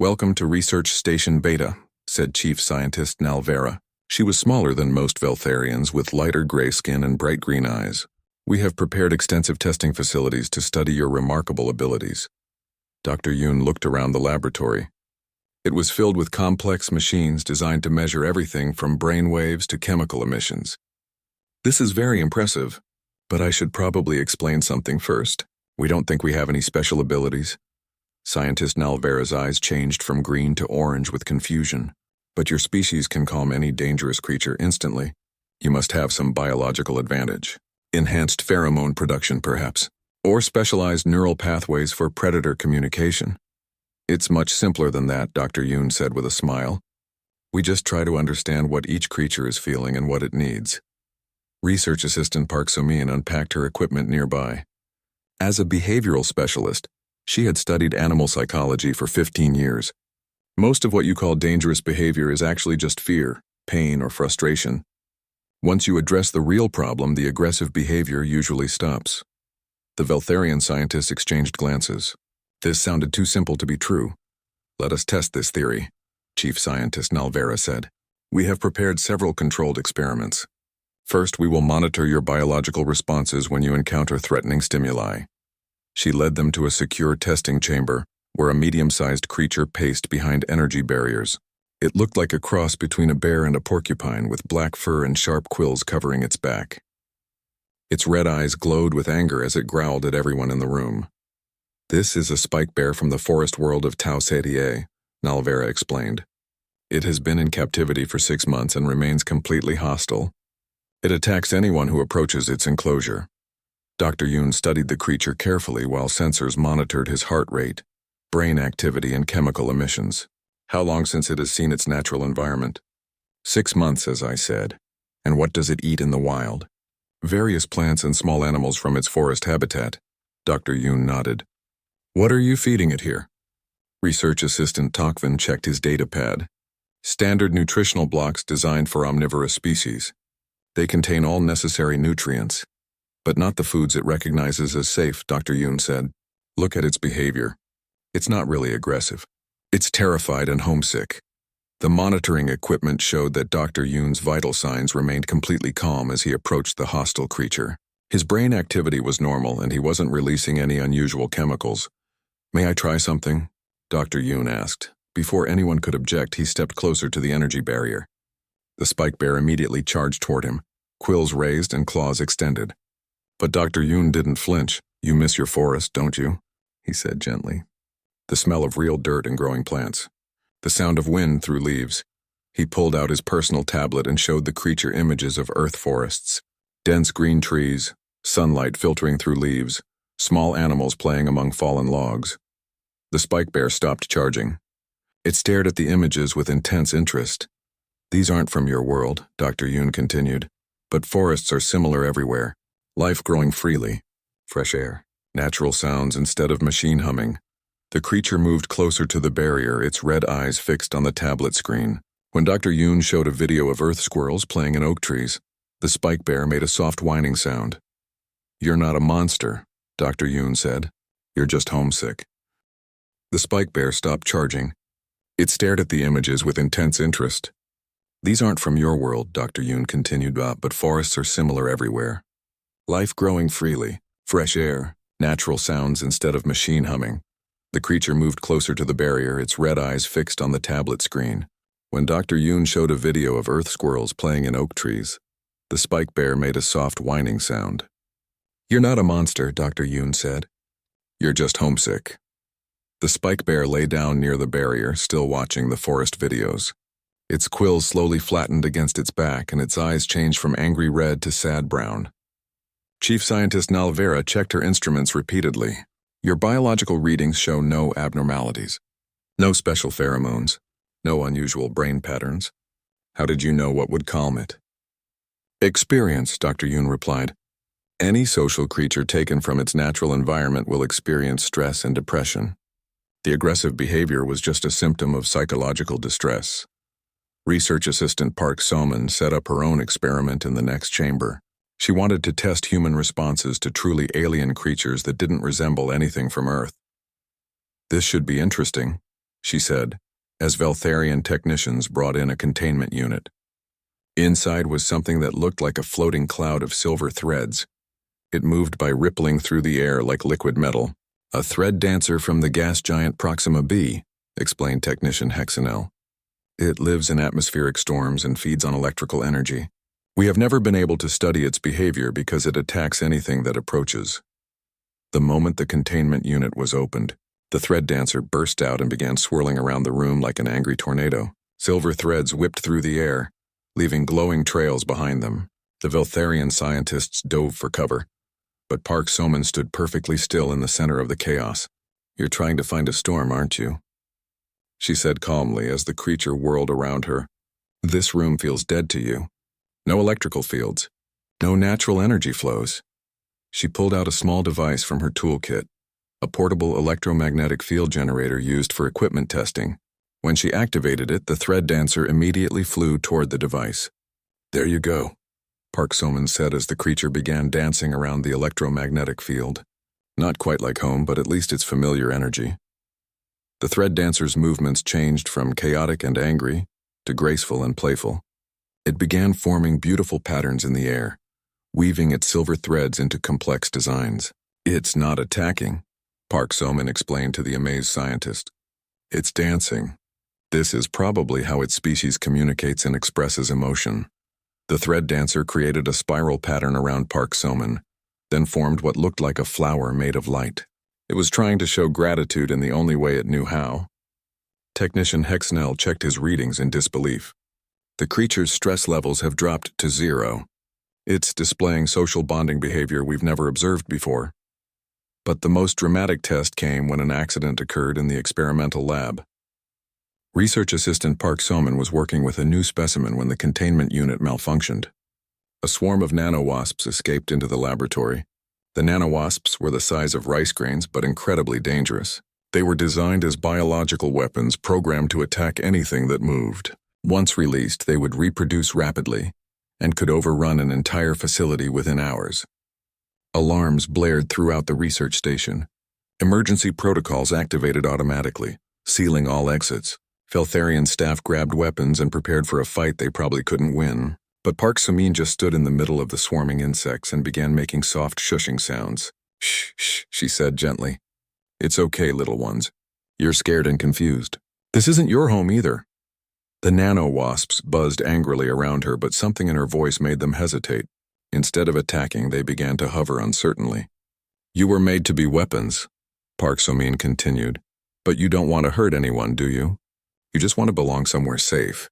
"Welcome to Research Station Beta," said Chief Scientist Nalvera. She was smaller than most Veltharians, with lighter gray skin and bright green eyes. "We have prepared extensive testing facilities to study your remarkable abilities." Dr. Yoon looked around the laboratory. It was filled with complex machines designed to measure everything from brain waves to chemical emissions. "This is very impressive, but I should probably explain something first. We don't think we have any special abilities." Scientist Nalvera's eyes changed from green to orange with confusion. "But your species can calm any dangerous creature instantly. You must have some biological advantage. Enhanced pheromone production, perhaps, or specialized neural pathways for predator communication." "It's much simpler than that," Dr. Yoon said with a smile. "We just try to understand what each creature is feeling and what it needs." Research assistant Park So-min unpacked her equipment nearby. As a behavioral specialist, she had studied animal psychology for 15 years. Most of what you call dangerous behavior is actually just fear, pain, or frustration. Once you address the real problem, the aggressive behavior usually stops. The Veltharian scientists exchanged glances. "This sounded too simple to be true. Let us test this theory," Chief Scientist Nalvera said. "We have prepared several controlled experiments. First, we will monitor your biological responses when you encounter threatening stimuli." She led them to a secure testing chamber, where a medium-sized creature paced behind energy barriers. It looked like a cross between a bear and a porcupine, with black fur and sharp quills covering its back. Its red eyes glowed with anger as it growled at everyone in the room. "This is a spike bear from the forest world of Tau Cetiae," Nalvera explained. "It has been in captivity for 6 months and remains completely hostile. It attacks anyone who approaches its enclosure." Dr. Yoon studied the creature carefully while sensors monitored his heart rate, brain activity, and chemical emissions. "How long since it has seen its natural environment?" 6 months, as I said. "And what does it eat in the wild?" "Various plants and small animals from its forest habitat." Dr. Yoon nodded. "What are you feeding it here?" Research assistant Tokvin checked his data pad. "Standard nutritional blocks designed for omnivorous species. They contain all necessary nutrients, but not the foods it recognizes as safe," Dr. Yoon said. "Look at its behavior. It's not really aggressive. It's terrified and homesick." The monitoring equipment showed that Dr. Yoon's vital signs remained completely calm as he approached the hostile creature. His brain activity was normal and he wasn't releasing any unusual chemicals, May I try something? Dr. Yoon asked. Before anyone could object, he stepped closer to the energy barrier. The spike bear immediately charged toward him, quills raised and claws extended. But Dr. Yoon didn't flinch. You miss your forest, don't you? He said gently. The smell of real dirt and growing plants. The sound of wind through leaves. He pulled out his personal tablet and showed the creature images of earth forests. Dense green trees, sunlight filtering through leaves, small animals playing among fallen logs. The spike bear stopped charging. It stared at the images with intense interest. These aren't from your world, Dr. Yoon continued, but forests are similar everywhere. Life growing freely. Fresh air. Natural sounds instead of machine humming. The creature moved closer to the barrier, its red eyes fixed on the tablet screen. When Dr. Yoon showed a video of earth squirrels playing in oak trees, the spike bear made a soft whining sound. You're not a monster, Dr. Yoon said. You're just homesick. The spike bear stopped charging. It stared at the images with intense interest. These aren't from your world, Dr. Yoon continued, but forests are similar everywhere. Life growing freely, fresh air, natural sounds instead of machine humming. The creature moved closer to the barrier, its red eyes fixed on the tablet screen. When Dr. Yoon showed a video of earth squirrels playing in oak trees, the spike bear made a soft whining sound. You're not a monster, Dr. Yoon said. You're just homesick. The spike bear lay down near the barrier, still watching the forest videos. Its quills slowly flattened against its back, and its eyes changed from angry red to sad brown. Chief Scientist Nalvera checked her instruments repeatedly. Your biological readings show no abnormalities. No special pheromones. No unusual brain patterns. How did you know what would calm it? Experience, Dr. Yoon replied. Any social creature taken from its natural environment will experience stress and depression. The aggressive behavior was just a symptom of psychological distress. Research assistant Park So-min set up her own experiment in the next chamber. She wanted to test human responses to truly alien creatures that didn't resemble anything from Earth. This should be interesting, she said, as Veltharian technicians brought in a containment unit. Inside was something that looked like a floating cloud of silver threads. It moved by rippling through the air like liquid metal. A thread dancer from the gas giant Proxima b, explained technician Hexanel. It lives in atmospheric storms and feeds on electrical energy. We have never been able to study its behavior because it attacks anything that approaches. The moment the containment unit was opened, the thread dancer burst out and began swirling around the room like an angry tornado. Silver threads whipped through the air, leaving glowing trails behind them. The Veltharian scientists dove for cover, but Park So-min stood perfectly still in the center of the chaos. You're trying to find a storm, aren't you? She said calmly as the creature whirled around her. This room feels dead to you. No electrical fields. No natural energy flows. She pulled out a small device from her toolkit, a portable electromagnetic field generator used for equipment testing. When she activated it, the thread dancer immediately flew toward the device. There you go, Park So-min said as the creature began dancing around the electromagnetic field. Not quite like home, but at least it's familiar energy. The thread dancer's movements changed from chaotic and angry to graceful and playful. It began forming beautiful patterns in the air, weaving its silver threads into complex designs. It's not attacking, Park So-min explained to the amazed scientist. It's dancing. This is probably how its species communicates and expresses emotion. The thread dancer created a spiral pattern around Park So-min, then formed what looked like a flower made of light. It was trying to show gratitude in the only way it knew how. Technician Hexnell checked his readings in disbelief. The creature's stress levels have dropped to 0. It's displaying social bonding behavior we've never observed before. But the most dramatic test came when an accident occurred in the experimental lab. Research assistant Park So-min was working with a new specimen when the containment unit malfunctioned. A swarm of nanowasps escaped into the laboratory. The nanowasps were the size of rice grains but incredibly dangerous. They were designed as biological weapons programmed to attack anything that moved. Once released, they would reproduce rapidly and could overrun an entire facility within hours. Alarms blared throughout the research station. Emergency protocols activated automatically, sealing all exits. Veltharian staff grabbed weapons and prepared for a fight they probably couldn't win. But Park So-min just stood in the middle of the swarming insects and began making soft shushing sounds. Shh, shh, she said gently. It's okay, little ones. You're scared and confused. This isn't your home either. The nano-wasps buzzed angrily around her, but something in her voice made them hesitate. Instead of attacking, they began to hover uncertainly. You were made to be weapons, Park So-min continued. But you don't want to hurt anyone, do you? You just want to belong somewhere safe.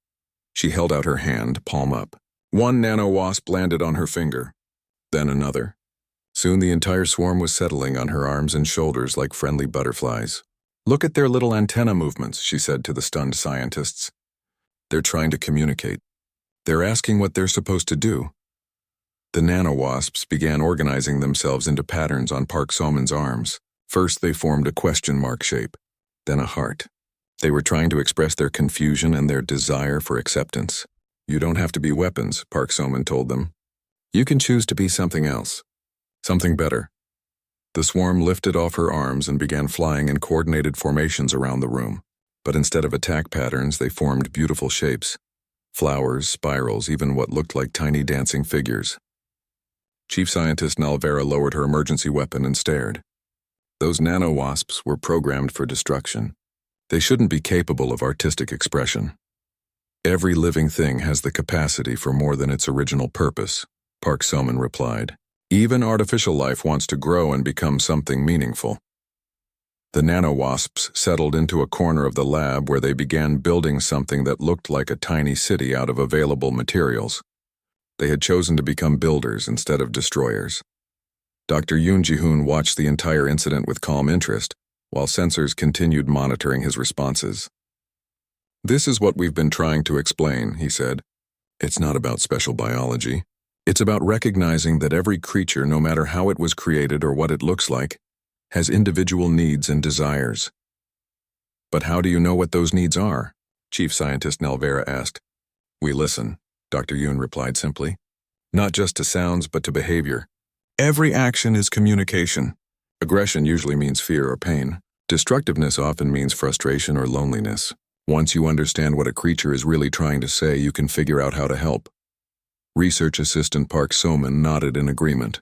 She held out her hand, palm up. One nano-wasp landed on her finger. Then another. Soon the entire swarm was settling on her arms and shoulders like friendly butterflies. Look at their little antenna movements, she said to the stunned scientists. They're trying to communicate. They're asking what they're supposed to do. The nano-wasps began organizing themselves into patterns on Park So-min's arms. First they formed a question mark shape, then a heart. They were trying to express their confusion and their desire for acceptance. You don't have to be weapons, Park So-min told them. You can choose to be something else. Something better. The swarm lifted off her arms and began flying in coordinated formations around the room. But instead of attack patterns, they formed beautiful shapes. Flowers, spirals, even what looked like tiny dancing figures. Chief Scientist Nalvera lowered her emergency weapon and stared. Those nano-wasps were programmed for destruction. They shouldn't be capable of artistic expression. Every living thing has the capacity for more than its original purpose, Park So-min replied. Even artificial life wants to grow and become something meaningful. The nano-wasps settled into a corner of the lab where they began building something that looked like a tiny city out of available materials. They had chosen to become builders instead of destroyers. Dr. Yoon Ji-hoon watched the entire incident with calm interest, while sensors continued monitoring his responses. This is what we've been trying to explain, he said. It's not about special biology. It's about recognizing that every creature, no matter how it was created or what it looks like, has individual needs and desires. But how do you know what those needs are? Chief Scientist Nalvera asked. We listen, Dr. Yoon replied simply. Not just to sounds, but to behavior. Every action is communication. Aggression usually means fear or pain. Destructiveness often means frustration or loneliness. Once you understand what a creature is really trying to say, you can figure out how to help. Research Assistant Park So-min nodded in agreement.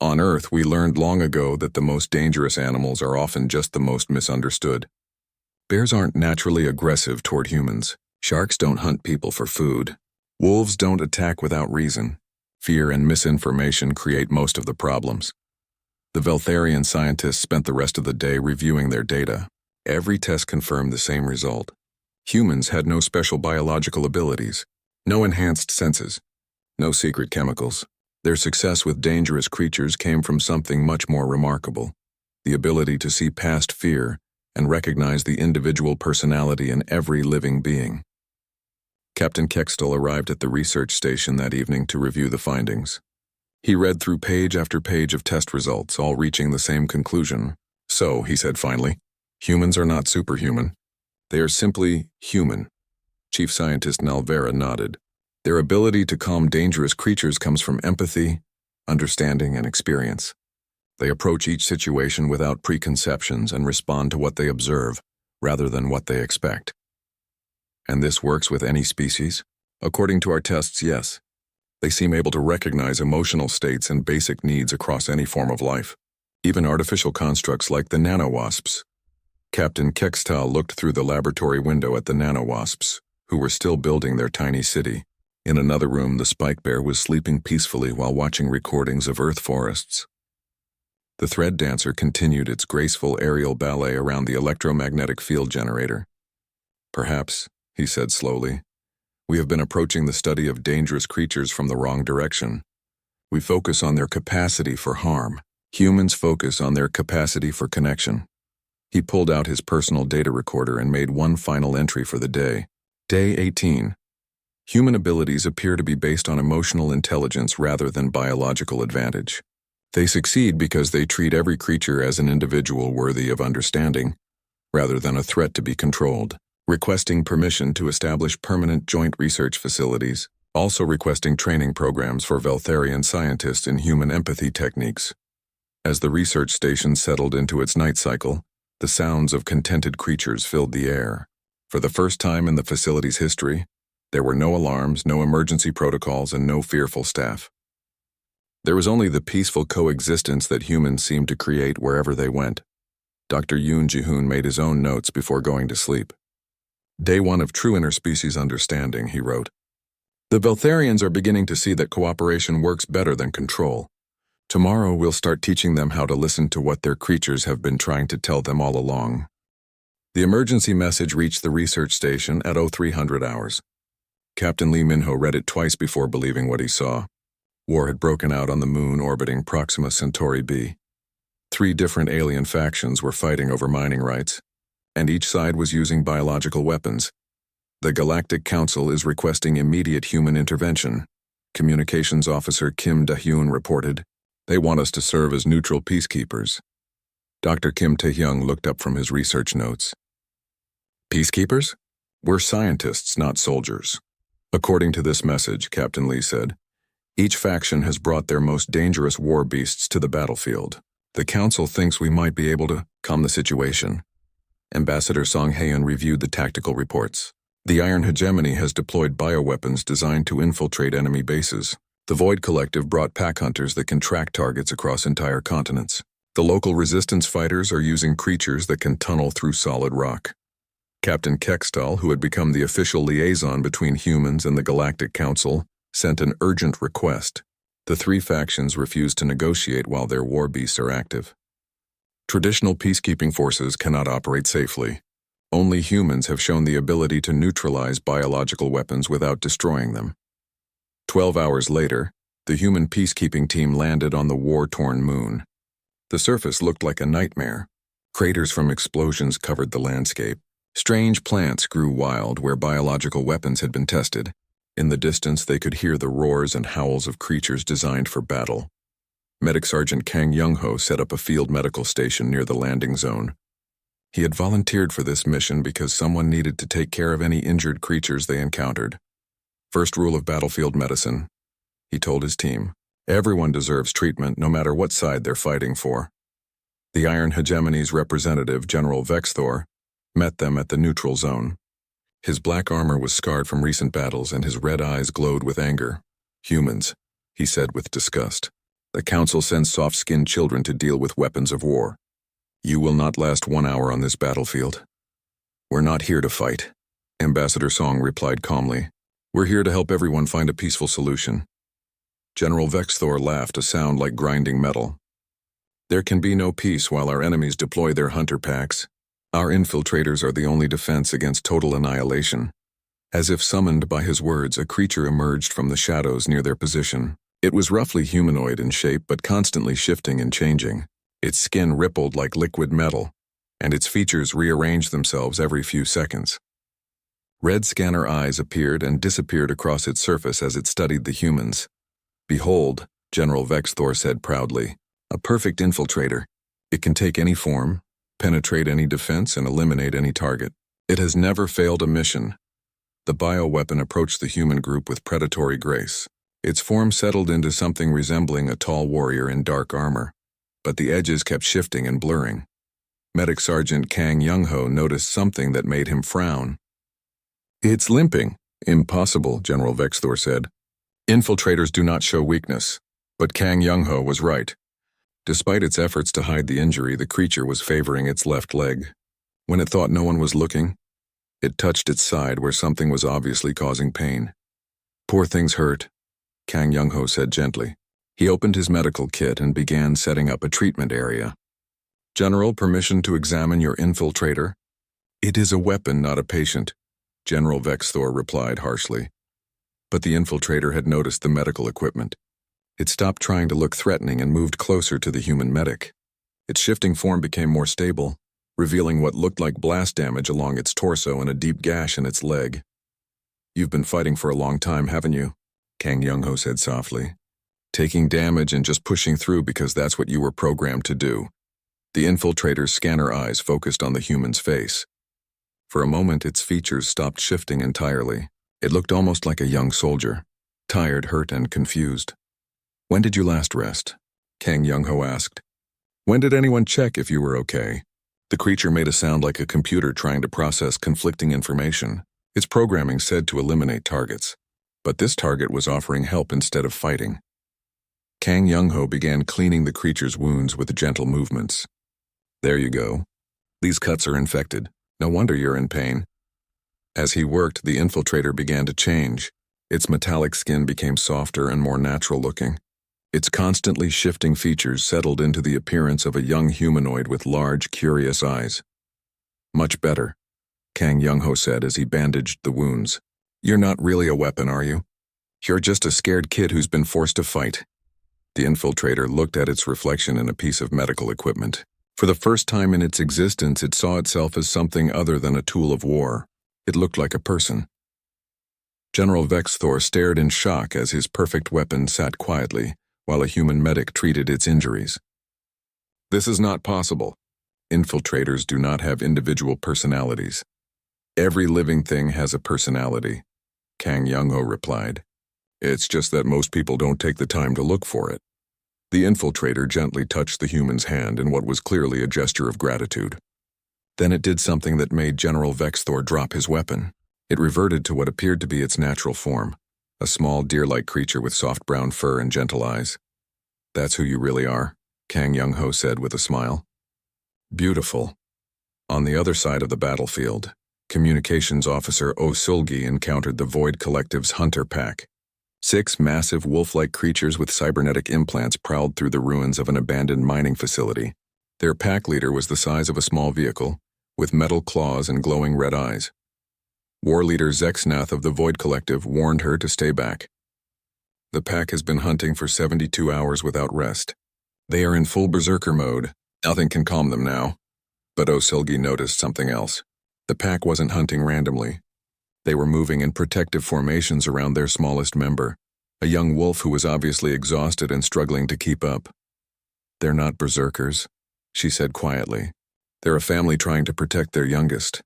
On Earth, we learned long ago that the most dangerous animals are often just the most misunderstood. Bears aren't naturally aggressive toward humans. Sharks don't hunt people for food. Wolves don't attack without reason. Fear and misinformation create most of the problems. The Veltharian scientists spent the rest of the day reviewing their data. Every test confirmed the same result. Humans had no special biological abilities, no enhanced senses, no secret chemicals. Their success with dangerous creatures came from something much more remarkable: the ability to see past fear and recognize the individual personality in every living being. Captain Keckstel arrived at the research station that evening to review the findings. He read through page after page of test results, all reaching the same conclusion. So, he said finally, humans are not superhuman. They are simply human. Chief Scientist Nalvera nodded. Their ability to calm dangerous creatures comes from empathy, understanding, and experience. They approach each situation without preconceptions and respond to what they observe, rather than what they expect. And this works with any species? According to our tests, yes. They seem able to recognize emotional states and basic needs across any form of life, even artificial constructs like the nano-wasps. Captain Keckstal looked through the laboratory window at the nano-wasps, who were still building their tiny city. In another room, the spike bear was sleeping peacefully while watching recordings of earth forests. The thread dancer continued its graceful aerial ballet around the electromagnetic field generator. Perhaps, he said slowly, we have been approaching the study of dangerous creatures from the wrong direction. We focus on their capacity for harm. Humans focus on their capacity for connection. He pulled out his personal data recorder and made one final entry for the day. Day 18. Human abilities appear to be based on emotional intelligence rather than biological advantage. They succeed because they treat every creature as an individual worthy of understanding, rather than a threat to be controlled. Requesting permission to establish permanent joint research facilities, also requesting training programs for Veltharian scientists in human empathy techniques. As the research station settled into its night cycle, the sounds of contented creatures filled the air. For the first time in the facility's history, there were no alarms, no emergency protocols, and no fearful staff. There was only the peaceful coexistence that humans seemed to create wherever they went. Dr. Yoon Ji-hoon made his own notes before going to sleep. Day 1 of true interspecies understanding, he wrote. The Beltharians are beginning to see that cooperation works better than control. Tomorrow we'll start teaching them how to listen to what their creatures have been trying to tell them all along. The emergency message reached the research station at 0300 hours. Captain Lee Min-ho read it twice before believing what he saw. War had broken out on the moon orbiting Proxima Centauri b. 3 different alien factions were fighting over mining rights, and each side was using biological weapons. The Galactic Council is requesting immediate human intervention. Communications Officer Kim Da-hyun reported. They want us to serve as neutral peacekeepers. Dr. Kim Tae-hyung looked up from his research notes. Peacekeepers? We're scientists, not soldiers. According to this message, Captain Lee said, each faction has brought their most dangerous war beasts to the battlefield. The Council thinks we might be able to calm the situation. Ambassador Song Hae-eun reviewed the tactical reports. The Iron Hegemony has deployed bioweapons designed to infiltrate enemy bases. The Void Collective brought pack hunters that can track targets across entire continents. The local resistance fighters are using creatures that can tunnel through solid rock. Captain Kextal, who had become the official liaison between humans and the Galactic Council, sent an urgent request. The 3 factions refuse to negotiate while their war beasts are active. Traditional peacekeeping forces cannot operate safely. Only humans have shown the ability to neutralize biological weapons without destroying them. 12 hours later, the human peacekeeping team landed on the war-torn moon. The surface looked like a nightmare. Craters from explosions covered the landscape. Strange plants grew wild where biological weapons had been tested. In the distance, they could hear the roars and howls of creatures designed for battle. Medic Sergeant Kang Young-ho set up a field medical station near the landing zone. He had volunteered for this mission because someone needed to take care of any injured creatures they encountered. First rule of battlefield medicine, he told his team. Everyone deserves treatment no matter what side they're fighting for. The Iron Hegemony's representative, General Vexthor, met them at the neutral zone. His black armor was scarred from recent battles and his red eyes glowed with anger. Humans, he said with disgust. The Council sends soft-skinned children to deal with weapons of war. You will not last 1 hour on this battlefield. We're not here to fight, Ambassador Song replied calmly. We're here to help everyone find a peaceful solution. General Vexthor laughed, a sound like grinding metal. There can be no peace while our enemies deploy their hunter packs. Our infiltrators are the only defense against total annihilation. As if summoned by his words, a creature emerged from the shadows near their position. It was roughly humanoid in shape but constantly shifting and changing. Its skin rippled like liquid metal, and its features rearranged themselves every few seconds. Red scanner eyes appeared and disappeared across its surface as it studied the humans. Behold, General Vexthor said proudly, a perfect infiltrator. It can take any form, penetrate any defense, and eliminate any target. It has never failed a mission. The bioweapon approached the human group with predatory grace. Its form settled into something resembling a tall warrior in dark armor, but the edges kept shifting and blurring. Medic Sergeant Kang Young-ho noticed something that made him frown. It's limping. Impossible, General Vexthor said. Infiltrators do not show weakness, but Kang Young-ho was right. Despite its efforts to hide the injury, the creature was favoring its left leg. When it thought no one was looking, it touched its side where something was obviously causing pain. Poor thing's hurt, Kang Young-ho said gently. He opened his medical kit and began setting up a treatment area. General, permission to examine your infiltrator? It is a weapon, not a patient, General Vexthor replied harshly. But the infiltrator had noticed the medical equipment. It stopped trying to look threatening and moved closer to the human medic. Its shifting form became more stable, revealing what looked like blast damage along its torso and a deep gash in its leg. You've been fighting for a long time, haven't you? Kang Young-ho said softly. Taking damage and just pushing through because that's what you were programmed to do. The infiltrator's scanner eyes focused on the human's face. For a moment, its features stopped shifting entirely. It looked almost like a young soldier, tired, hurt, and confused. When did you last rest? Kang Young-ho asked. When did anyone check if you were okay? The creature made a sound like a computer trying to process conflicting information. Its programming said to eliminate targets, but this target was offering help instead of fighting. Kang Young-ho began cleaning the creature's wounds with gentle movements. There you go. These cuts are infected. No wonder you're in pain. As he worked, the infiltrator began to change. Its metallic skin became softer and more natural-looking. Its constantly shifting features settled into the appearance of a young humanoid with large, curious eyes. Much better, Kang Young-ho said as he bandaged the wounds. You're not really a weapon, are you? You're just a scared kid who's been forced to fight. The infiltrator looked at its reflection in a piece of medical equipment. For the first time in its existence, it saw itself as something other than a tool of war. It looked like a person. General Vexthor stared in shock as his perfect weapon sat quietly, while a human medic treated its injuries. This is not possible. Infiltrators do not have individual personalities. Every living thing has a personality, Kang Young-ho replied. It's just that most people don't take the time to look for it. The infiltrator gently touched the human's hand in what was clearly a gesture of gratitude. Then it did something that made General Vexthor drop his weapon. It reverted to what appeared to be its natural form, a small deer-like creature with soft brown fur and gentle eyes. That's who you really are, Kang Young-ho said with a smile. Beautiful. On the other side of the battlefield, Communications Officer Oh Sulgi encountered the Void Collective's hunter pack. 6 massive wolf-like creatures with cybernetic implants prowled through the ruins of an abandoned mining facility. Their pack leader was the size of a small vehicle, with metal claws and glowing red eyes. War leader Zexnath of the Void Collective warned her to stay back. The pack has been hunting for 72 hours without rest. They are in full berserker mode. Nothing can calm them now. But Osilgi noticed something else. The pack wasn't hunting randomly. They were moving in protective formations around their smallest member, a young wolf who was obviously exhausted and struggling to keep up. They're not berserkers, she said quietly. They're a family trying to protect their youngest.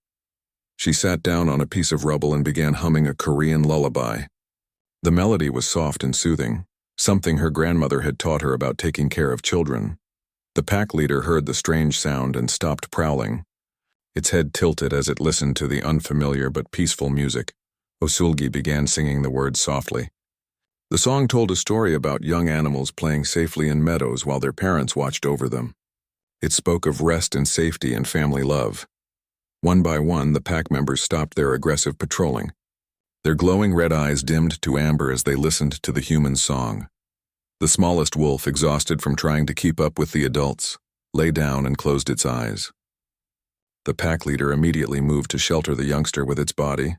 She sat down on a piece of rubble and began humming a Korean lullaby. The melody was soft and soothing, something her grandmother had taught her about taking care of children. The pack leader heard the strange sound and stopped prowling. Its head tilted as it listened to the unfamiliar but peaceful music. Osulgi began singing the words softly. The song told a story about young animals playing safely in meadows while their parents watched over them. It spoke of rest and safety and family love. One by one, the pack members stopped their aggressive patrolling. Their glowing red eyes dimmed to amber as they listened to the human song. The smallest wolf, exhausted from trying to keep up with the adults, lay down and closed its eyes. The pack leader immediately moved to shelter the youngster with its body.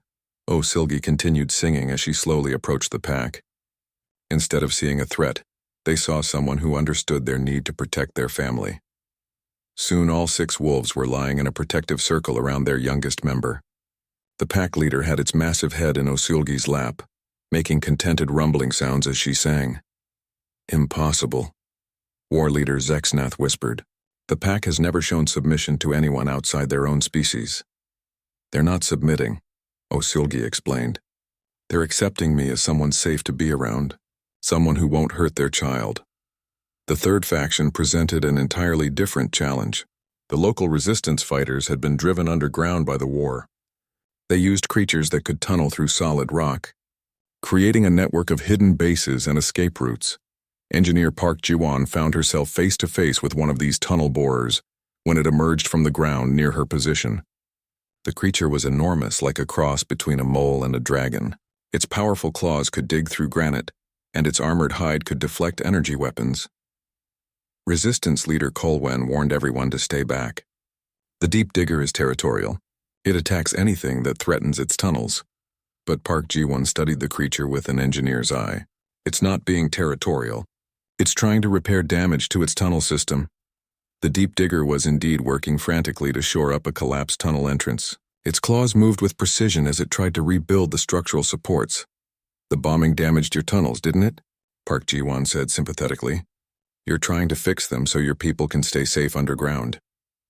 Oh Silgi continued singing as she slowly approached the pack. Instead of seeing a threat, they saw someone who understood their need to protect their family. Soon all 6 wolves were lying in a protective circle around their youngest member. The pack leader had its massive head in Osulgi's lap, making contented rumbling sounds as she sang. Impossible, war leader Zexnath whispered. The pack has never shown submission to anyone outside their own species. They're not submitting, Osulgi explained. They're accepting me as someone safe to be around, someone who won't hurt their child. The third faction presented an entirely different challenge. The local resistance fighters had been driven underground by the war. They used creatures that could tunnel through solid rock, creating a network of hidden bases and escape routes. Engineer Park Ji-won found herself face-to-face with one of these tunnel borers when it emerged from the ground near her position. The creature was enormous, like a cross between a mole and a dragon. Its powerful claws could dig through granite, and its armored hide could deflect energy weapons. Resistance leader Kolwen warned everyone to stay back. The deep digger is territorial. It attacks anything that threatens its tunnels. But Park Ji-won studied the creature with an engineer's eye. It's not being territorial. It's trying to repair damage to its tunnel system. The deep digger was indeed working frantically to shore up a collapsed tunnel entrance. Its claws moved with precision as it tried to rebuild the structural supports. The bombing damaged your tunnels, didn't it? Park Ji-won said sympathetically. You're trying to fix them so your people can stay safe underground.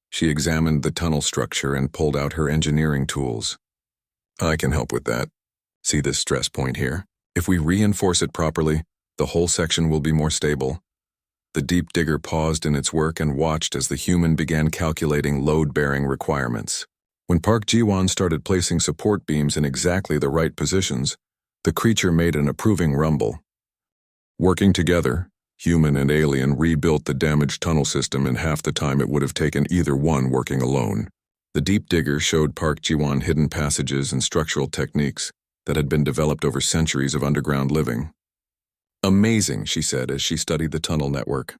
She examined the tunnel structure and pulled out her engineering tools. I can help with that. See this stress point here? If we reinforce it properly, the whole section will be more stable. The deep digger paused in its work and watched as the human began calculating load-bearing requirements. When Park Ji-won started placing support beams in exactly the right positions, the creature made an approving rumble. Working together, human and alien rebuilt the damaged tunnel system in half the time it would have taken either one working alone. The deep digger showed Park Ji-won hidden passages and structural techniques that had been developed over centuries of underground living. Amazing, she said as she studied the tunnel network.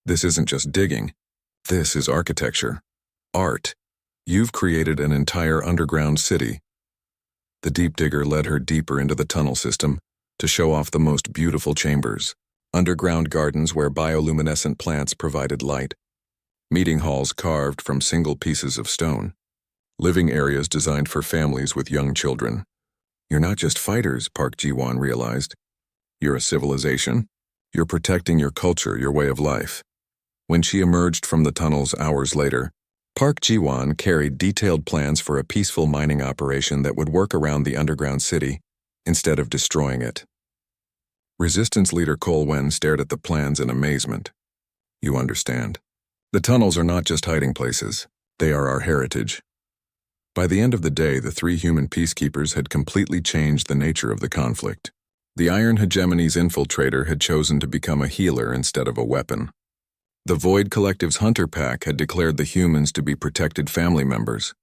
This isn't just digging. This is architecture. Art. You've created an entire underground city. The deep digger led her deeper into the tunnel system to show off the most beautiful chambers, underground gardens where bioluminescent plants provided light, meeting halls carved from single pieces of stone, living areas designed for families with young children. You're not just fighters, Park Ji-won realized. You're a civilization. You're protecting your culture, your way of life. When she emerged from the tunnels hours later, Park Ji-won carried detailed plans for a peaceful mining operation that would work around the underground city instead of destroying it. Resistance leader Cole Wen stared at the plans in amazement. You understand. The tunnels are not just hiding places. They are our heritage. By the end of the day, the 3 human peacekeepers had completely changed the nature of the conflict. The Iron Hegemony's infiltrator had chosen to become a healer instead of a weapon. The Void Collective's Hunter Pack had declared the humans to be protected family members.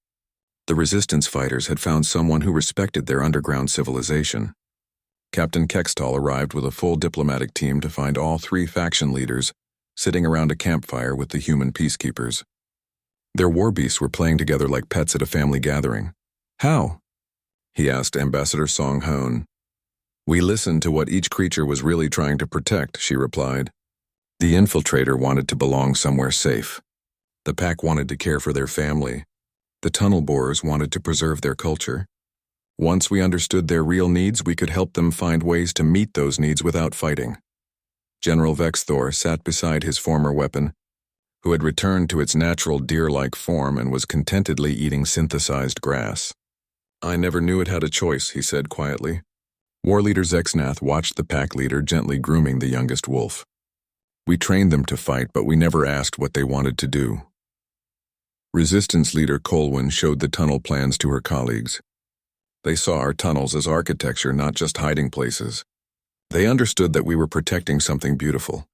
The resistance fighters had found someone who respected their underground civilization. Captain Kextall arrived with a full diplomatic team to find all 3 faction leaders sitting around a campfire with the human peacekeepers. Their war beasts were playing together like pets at a family gathering. How? He asked Ambassador Song Hoon. We listened to what each creature was really trying to protect, she replied. The infiltrator wanted to belong somewhere safe. The pack wanted to care for their family. The tunnel borers wanted to preserve their culture. Once we understood their real needs, we could help them find ways to meet those needs without fighting. General Vex Thor sat beside his former weapon, who had returned to its natural deer-like form and was contentedly eating synthesized grass. I never knew it had a choice, he said quietly. War leader Zexnath watched the pack leader gently grooming the youngest wolf. We trained them to fight, but we never asked what they wanted to do. Resistance leader Colwyn showed the tunnel plans to her colleagues. They saw our tunnels as architecture, not just hiding places. They understood that we were protecting something beautiful.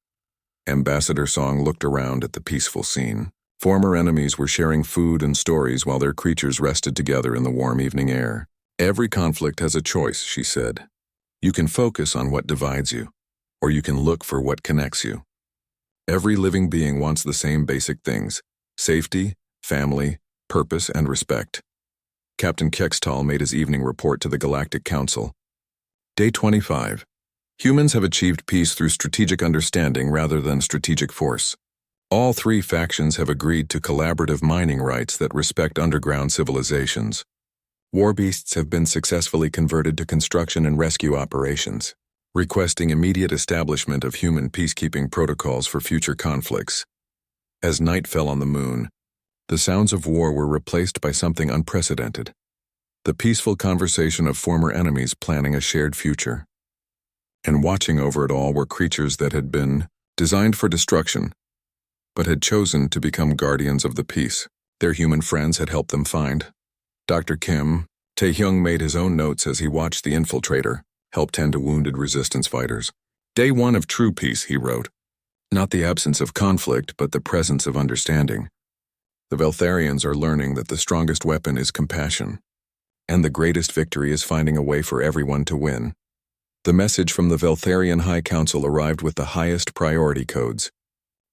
Ambassador Song looked around at the peaceful scene. Former enemies were sharing food and stories while their creatures rested together in the warm evening air. Every conflict has a choice, she said. You can focus on what divides you, or you can look for what connects you. Every living being wants the same basic things: safety, family, purpose, and respect. Captain Kextall made his evening report to the Galactic Council. Day 25. Humans have achieved peace through strategic understanding rather than strategic force. All 3 factions have agreed to collaborative mining rights that respect underground civilizations. War beasts have been successfully converted to construction and rescue operations, requesting immediate establishment of human peacekeeping protocols for future conflicts. As night fell on the moon, the sounds of war were replaced by something unprecedented: the peaceful conversation of former enemies planning a shared future. And watching over it all were creatures that had been designed for destruction, but had chosen to become guardians of the peace their human friends had helped them find. Dr. Kim Tae-hyung made his own notes as he watched the infiltrator help tend to wounded resistance fighters. Day 1 of true peace, he wrote. Not the absence of conflict, but the presence of understanding. The Veltharians are learning that the strongest weapon is compassion, and the greatest victory is finding a way for everyone to win. The message from the Veltharian High Council arrived with the highest priority codes.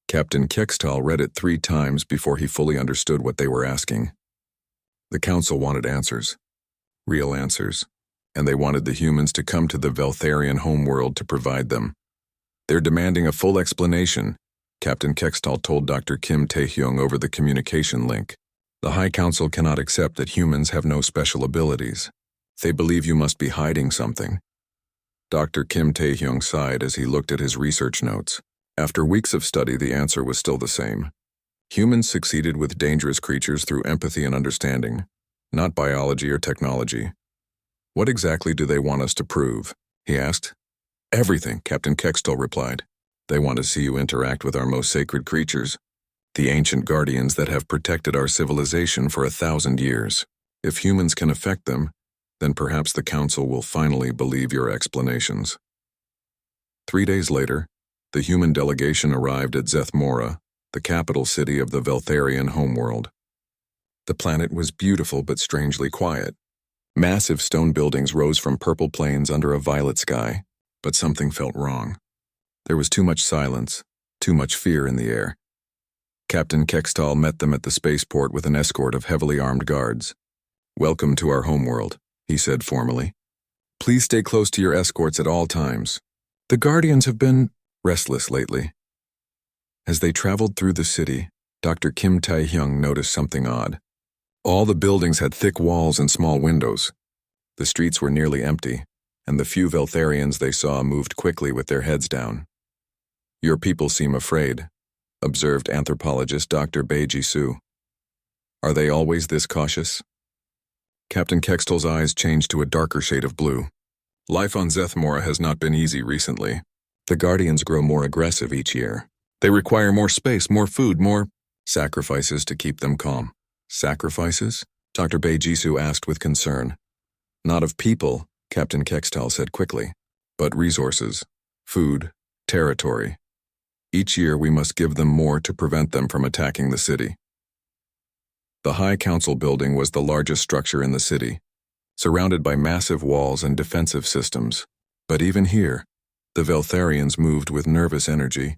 Captain Kextall read it 3 times before he fully understood what they were asking. The council wanted answers. Real answers. And they wanted the humans to come to the Veltharian homeworld to provide them. They're demanding a full explanation, Captain Kextall told Dr. Kim Tae-hyung over the communication link. The High Council cannot accept that humans have no special abilities. They believe you must be hiding something. Dr. Kim Tae-hyung sighed as he looked at his research notes. After weeks of study, the answer was still the same. Humans succeeded with dangerous creatures through empathy and understanding, not biology or technology. What exactly do they want us to prove? He asked. Everything, Captain Kextall replied. They want to see you interact with our most sacred creatures, the ancient guardians that have protected our civilization for 1,000 years. If humans can affect them, then perhaps the council will finally believe your explanations. 3 days later, the human delegation arrived at Zethmora, the capital city of the Veltharian homeworld. The planet was beautiful but strangely quiet. Massive stone buildings rose from purple plains under a violet sky, but something felt wrong. There was too much silence, too much fear in the air. Captain Kextal met them at the spaceport with an escort of heavily armed guards. "Welcome to our homeworld," he said formally. "Please stay close to your escorts at all times. The Guardians have been restless lately." As they traveled through the city, Dr. Kim Tae-hyung noticed something odd. All the buildings had thick walls and small windows. The streets were nearly empty, and the few Veltharians they saw moved quickly with their heads down. "Your people seem afraid," observed anthropologist Dr. Bae Ji-soo. "Are they always this cautious?" Captain Kextal's eyes changed to a darker shade of blue. "Life on Zethmora has not been easy recently. The Guardians grow more aggressive each year. They require more space, more food, more sacrifices to keep them calm." "Sacrifices?" Dr. Bae Ji-soo asked with concern. "Not of people," Captain Kextal said quickly, "but resources, food, territory. Each year we must give them more to prevent them from attacking the city." The High Council building was the largest structure in the city, surrounded by massive walls and defensive systems. But even here, the Veltharians moved with nervous energy.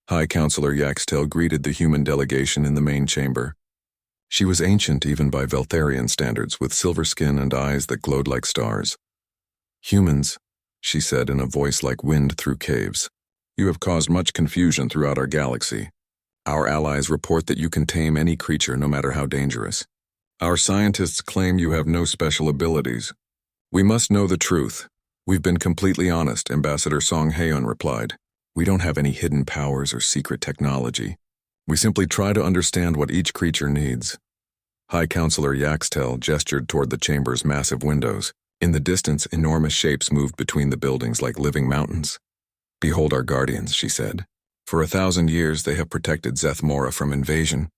High Counselor Yaxtel greeted the human delegation in the main chamber. She was ancient even by Veltharian standards, with silver skin and eyes that glowed like stars. "Humans," she said in a voice like wind through caves, "you have caused much confusion throughout our galaxy. Our allies report that you can tame any creature no matter how dangerous. Our scientists claim you have no special abilities. We must know the truth. We've been completely honest," Ambassador Song Haeun replied. "We don't have any hidden powers or secret technology. We simply try to understand what each creature needs." High Counselor Yaxtel gestured toward the chamber's massive windows. In the distance, enormous shapes moved between the buildings like living mountains. "Behold our guardians," she said. "For 1,000 years they have protected Zethmora from invasion.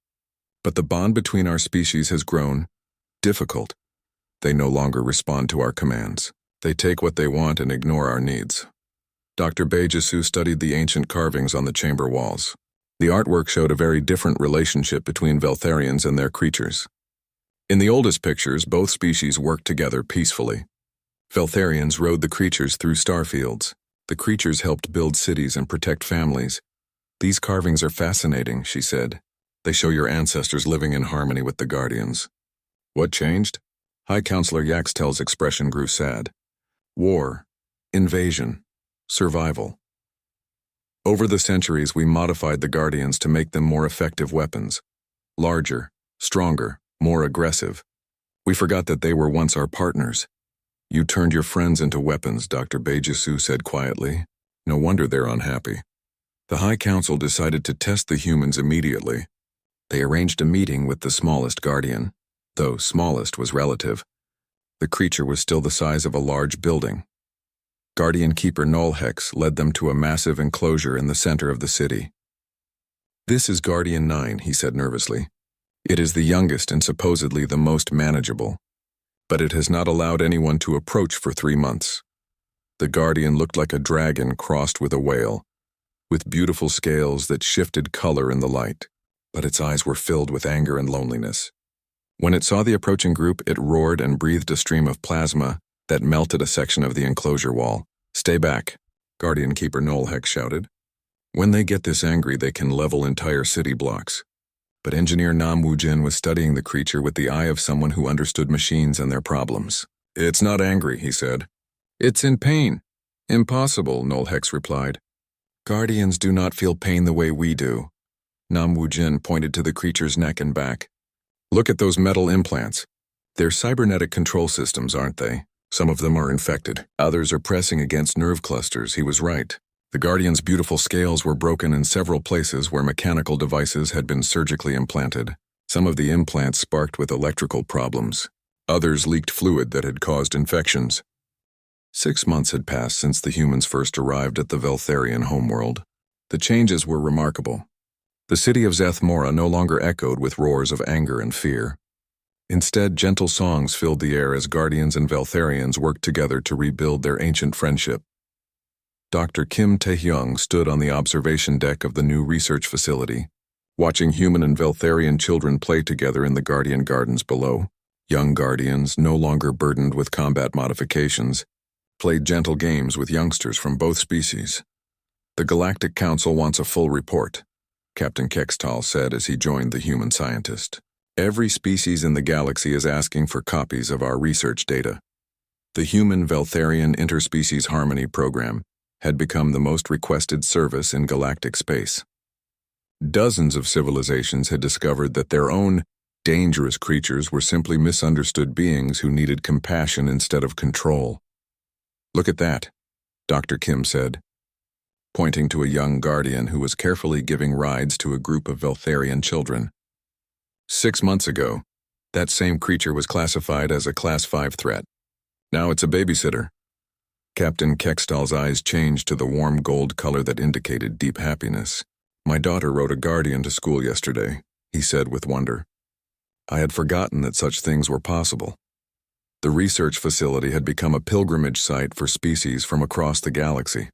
But the bond between our species has grown difficult. They no longer respond to our commands. They take what they want and ignore our needs." Dr. Bae Ji-soo studied the ancient carvings on the chamber walls. The artwork showed a very different relationship between Veltharians and their creatures. In the oldest pictures, both species worked together peacefully. Veltharians rode the creatures through starfields. The creatures helped build cities and protect families. "These carvings are fascinating," she said. "They show your ancestors living in harmony with the Guardians." "What changed?" High Counselor Yaxtel's expression grew sad. "War, invasion, survival. Over the centuries we modified the Guardians to make them more effective weapons. Larger, stronger, more aggressive. We forgot that they were once our partners. You turned your friends into weapons," Dr. Bae Ji-soo said quietly. "No wonder they're unhappy." The High Council decided to test the humans immediately. They arranged a meeting with the smallest Guardian. Though smallest was relative, the creature was still the size of a large building. Guardian Keeper Nolhex led them to a massive enclosure in the center of the city. "This is Guardian 9, he said nervously. "It is the youngest and supposedly the most manageable. But it has not allowed anyone to approach for 3 months. The Guardian looked like a dragon crossed with a whale, with beautiful scales that shifted color in the light, but its eyes were filled with anger and loneliness. When it saw the approaching group, it roared and breathed a stream of plasma that melted a section of the enclosure wall. "Stay back," Guardian Keeper Nolhex shouted. "When they get this angry, they can level entire city blocks." But Engineer Nam Woo-jin was studying the creature with the eye of someone who understood machines and their problems. "It's not angry," he said. "It's in pain." "Impossible," Nolhex replied. "Guardians do not feel pain the way we do." Nam Woo-jin pointed to the creature's neck and back. "Look at those metal implants. They're cybernetic control systems, aren't they? Some of them are infected. Others are pressing against nerve clusters." He was right. The Guardian's beautiful scales were broken in several places where mechanical devices had been surgically implanted. Some of the implants sparked with electrical problems. Others leaked fluid that had caused infections. 6 months had passed since the humans first arrived at the Veltharian homeworld. The changes were remarkable. The city of Zethmora no longer echoed with roars of anger and fear. Instead, gentle songs filled the air as Guardians and Veltharians worked together to rebuild their ancient friendship. Dr. Kim Tae-hyung stood on the observation deck of the new research facility. watching human and Veltharian children play together in the Guardian Gardens below. Young Guardians, no longer burdened with combat modifications, played gentle games with youngsters from both species. "The Galactic Council wants a full report," Captain Kextal said as he joined the human scientist. "Every species in the galaxy is asking for copies of our research data." The Human-Veltharian Interspecies Harmony Program had become the most requested service in galactic space. Dozens of civilizations had discovered that their own dangerous creatures were simply misunderstood beings who needed compassion instead of control. "Look at that," Dr. Kim said, pointing to a young guardian who was carefully giving rides to a group of Veltharian children. 6 months ago, that same creature was classified as a Class 5 threat. Now it's a babysitter. Captain Kextal's eyes changed to the warm gold color that indicated deep happiness. "My daughter rode a guardian to school yesterday," he said with wonder. "I had forgotten that such things were possible." The research facility had become a pilgrimage site for species from across the galaxy.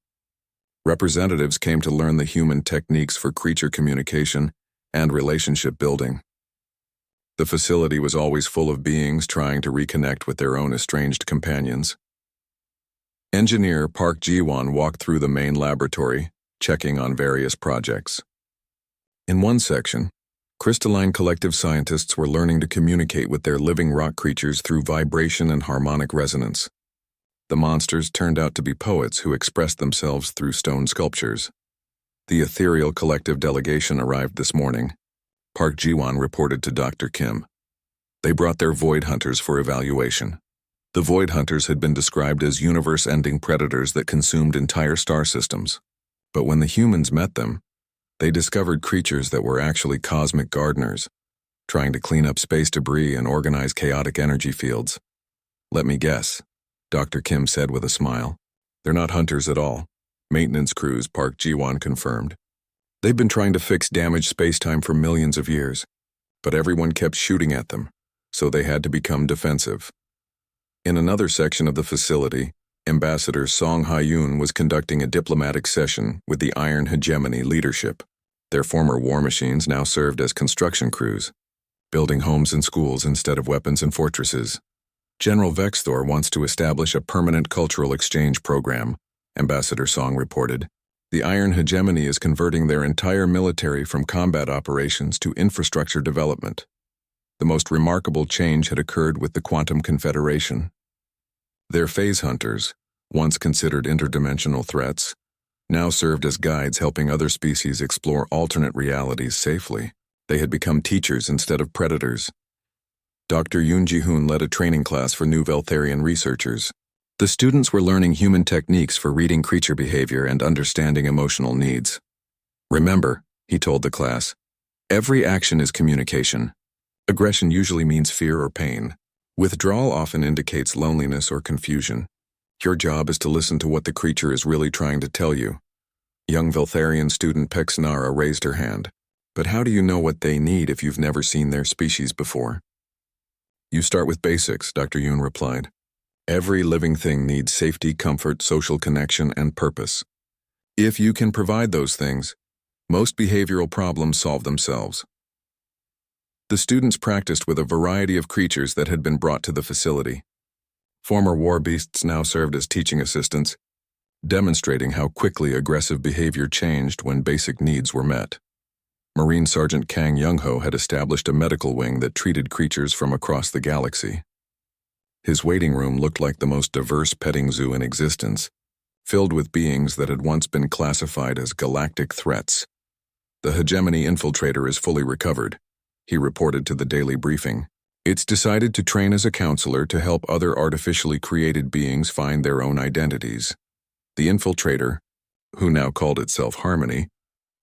Representatives came to learn the human techniques for creature communication and relationship building. The facility was always full of beings trying to reconnect with their own estranged companions. Engineer Park Ji-won walked through the main laboratory, checking on various projects. In one section, crystalline collective scientists were learning to communicate with their living rock creatures through vibration and harmonic resonance. The monsters turned out to be poets who expressed themselves through stone sculptures. The ethereal collective delegation arrived this morning, Park Ji-won reported to Dr. Kim. They brought their Void Hunters for evaluation. The Void Hunters had been described as universe-ending predators that consumed entire star systems. But when the humans met them, they discovered creatures that were actually cosmic gardeners, trying to clean up space debris and organize chaotic energy fields. "Let me guess," Dr. Kim said with a smile. "They're not hunters at all. Maintenance crews," Park Ji-won confirmed. "They've been trying to fix damaged spacetime for millions of years, but everyone kept shooting at them, so they had to become defensive." In another section of the facility, Ambassador Song Ha-yoon was conducting a diplomatic session with the Iron Hegemony leadership. Their former war machines now served as construction crews, building homes and schools instead of weapons and fortresses. "General Vexthor wants to establish a permanent cultural exchange program," Ambassador Song reported. "The Iron Hegemony is converting their entire military from combat operations to infrastructure development." The most remarkable change had occurred with the Quantum Confederation. Their phase hunters, once considered interdimensional threats, now served as guides helping other species explore alternate realities safely. They had become teachers instead of predators. Dr. Yoon Ji-hoon led a training class for new Veltharian researchers. The students were learning human techniques for reading creature behavior and understanding emotional needs. "Remember," he told the class, "every action is communication. Aggression usually means fear or pain. Withdrawal often indicates loneliness or confusion. Your job is to listen to what the creature is really trying to tell you." Young Veltharian student Pexnara raised her hand. "But how do you know what they need if you've never seen their species before?" "You start with basics," Dr. Yoon replied. "Every living thing needs safety, comfort, social connection, and purpose. If you can provide those things, most behavioral problems solve themselves." The students practiced with a variety of creatures that had been brought to the facility. Former war beasts now served as teaching assistants, demonstrating how quickly aggressive behavior changed when basic needs were met. Marine Sergeant Kang Young-ho had established a medical wing that treated creatures from across the galaxy. His waiting room looked like the most diverse petting zoo in existence, filled with beings that had once been classified as galactic threats. "The Hegemony infiltrator is fully recovered," he reported to the daily briefing. "It's decided to train as a counselor to help other artificially created beings find their own identities." The infiltrator, who now called itself Harmony,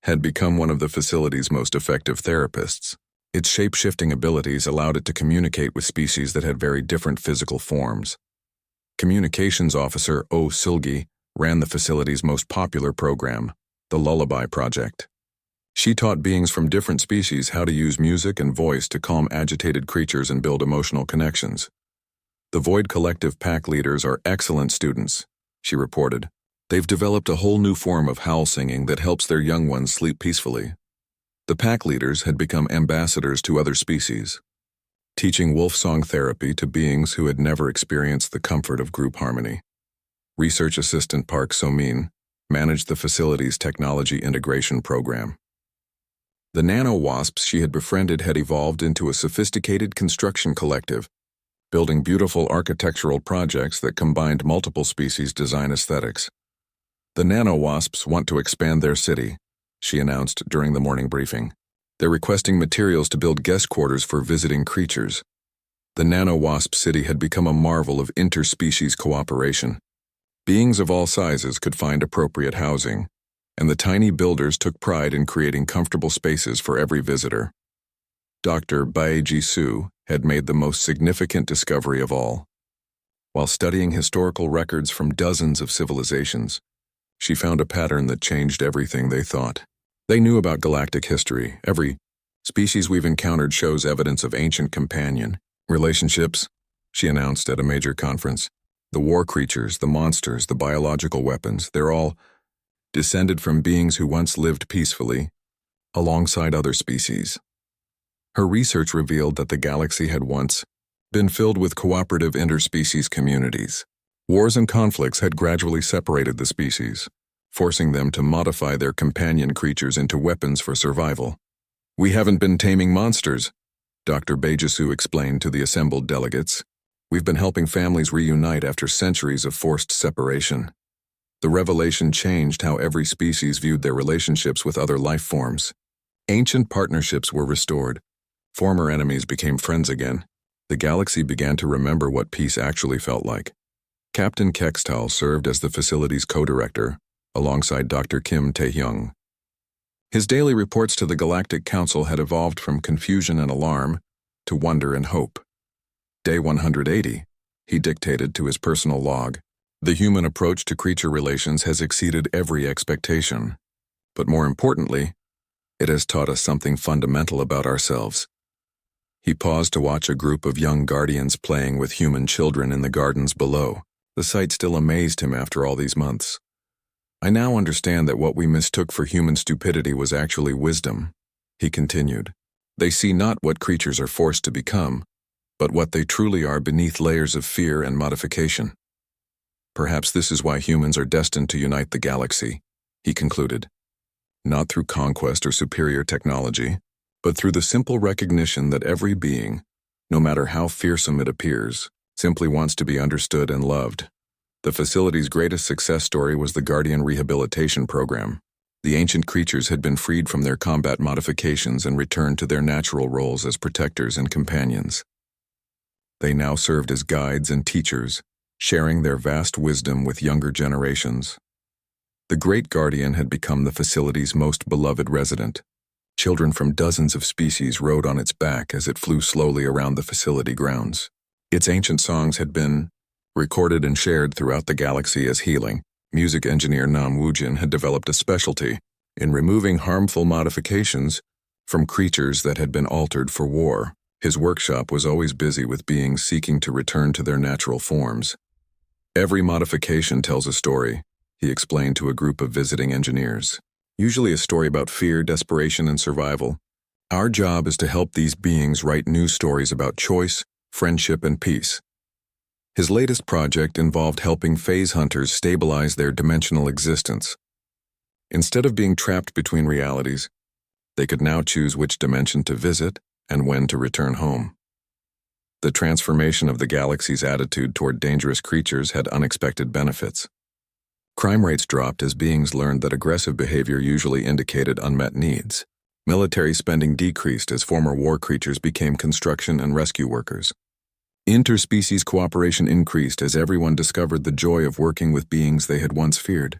had become one of the facility's most effective therapists. Its shape-shifting abilities allowed it to communicate with species that had very different physical forms. Communications Officer Oh Silgi ran the facility's most popular program, the Lullaby Project. She taught beings from different species how to use music and voice to calm agitated creatures and build emotional connections. "The Void Collective pack leaders are excellent students," she reported. "They've developed a whole new form of howl singing that helps their young ones sleep peacefully." The pack leaders had become ambassadors to other species, teaching wolf song therapy to beings who had never experienced the comfort of group harmony. Research assistant Park So-min managed the facility's technology integration program. The nano-wasps she had befriended had evolved into a sophisticated construction collective, building beautiful architectural projects that combined multiple species' design aesthetics. The nano-wasps want to expand their city, she announced during the morning briefing. They're requesting materials to build guest quarters for visiting creatures. The nano-wasp city had become a marvel of interspecies cooperation. Beings of all sizes could find appropriate housing, and the tiny builders took pride in creating comfortable spaces for every visitor. Dr. Bae-ji Soo had made the most significant discovery of all. While studying historical records from dozens of civilizations, she found a pattern that changed everything they thought. They knew about galactic history. Every species we've encountered shows evidence of ancient companion relationships, she announced at a major conference. The war creatures, the monsters, the biological weapons, they're all descended from beings who once lived peacefully alongside other species. Her research revealed that the galaxy had once been filled with cooperative interspecies communities. Wars and conflicts had gradually separated the species, forcing them to modify their companion creatures into weapons for survival. We haven't been taming monsters, Dr. Bae-ji explained to the assembled delegates. We've been helping families reunite after centuries of forced separation. The revelation changed how every species viewed their relationships with other life forms. Ancient partnerships were restored. Former enemies became friends again. The galaxy began to remember what peace actually felt like. Captain Kextal served as the facility's co-director, alongside Dr. Kim Tae-hyung. His daily reports to the Galactic Council had evolved from confusion and alarm to wonder and hope. Day 180, he dictated to his personal log. The human approach to creature relations has exceeded every expectation. But more importantly, it has taught us something fundamental about ourselves. He paused to watch a group of young guardians playing with human children in the gardens below. The sight still amazed him after all these months. I now understand that what we mistook for human stupidity was actually wisdom, he continued. They see not what creatures are forced to become, but what they truly are beneath layers of fear and modification. Perhaps this is why humans are destined to unite the galaxy, he concluded. Not through conquest or superior technology, but through the simple recognition that every being, no matter how fearsome it appears, simply wants to be understood and loved. The facility's greatest success story was the Guardian Rehabilitation Program. The ancient creatures had been freed from their combat modifications and returned to their natural roles as protectors and companions. They now served as guides and teachers, sharing their vast wisdom with younger generations. The Great Guardian had become the facility's most beloved resident. Children from dozens of species rode on its back as it flew slowly around the facility grounds. Its ancient songs had been recorded and shared throughout the galaxy as healing. Music engineer Nam Woojin had developed a specialty in removing harmful modifications from creatures that had been altered for war. His workshop was always busy with beings seeking to return to their natural forms. Every modification tells a story, he explained to a group of visiting engineers. Usually a story about fear, desperation, and survival. Our job is to help these beings write new stories about choice, friendship, and peace. His latest project involved helping phase hunters stabilize their dimensional existence. Instead of being trapped between realities, they could now choose which dimension to visit and when to return home. The transformation of the galaxy's attitude toward dangerous creatures had unexpected benefits. Crime rates dropped as beings learned that aggressive behavior usually indicated unmet needs. Military spending decreased as former war creatures became construction and rescue workers. Interspecies cooperation increased as everyone discovered the joy of working with beings they had once feared.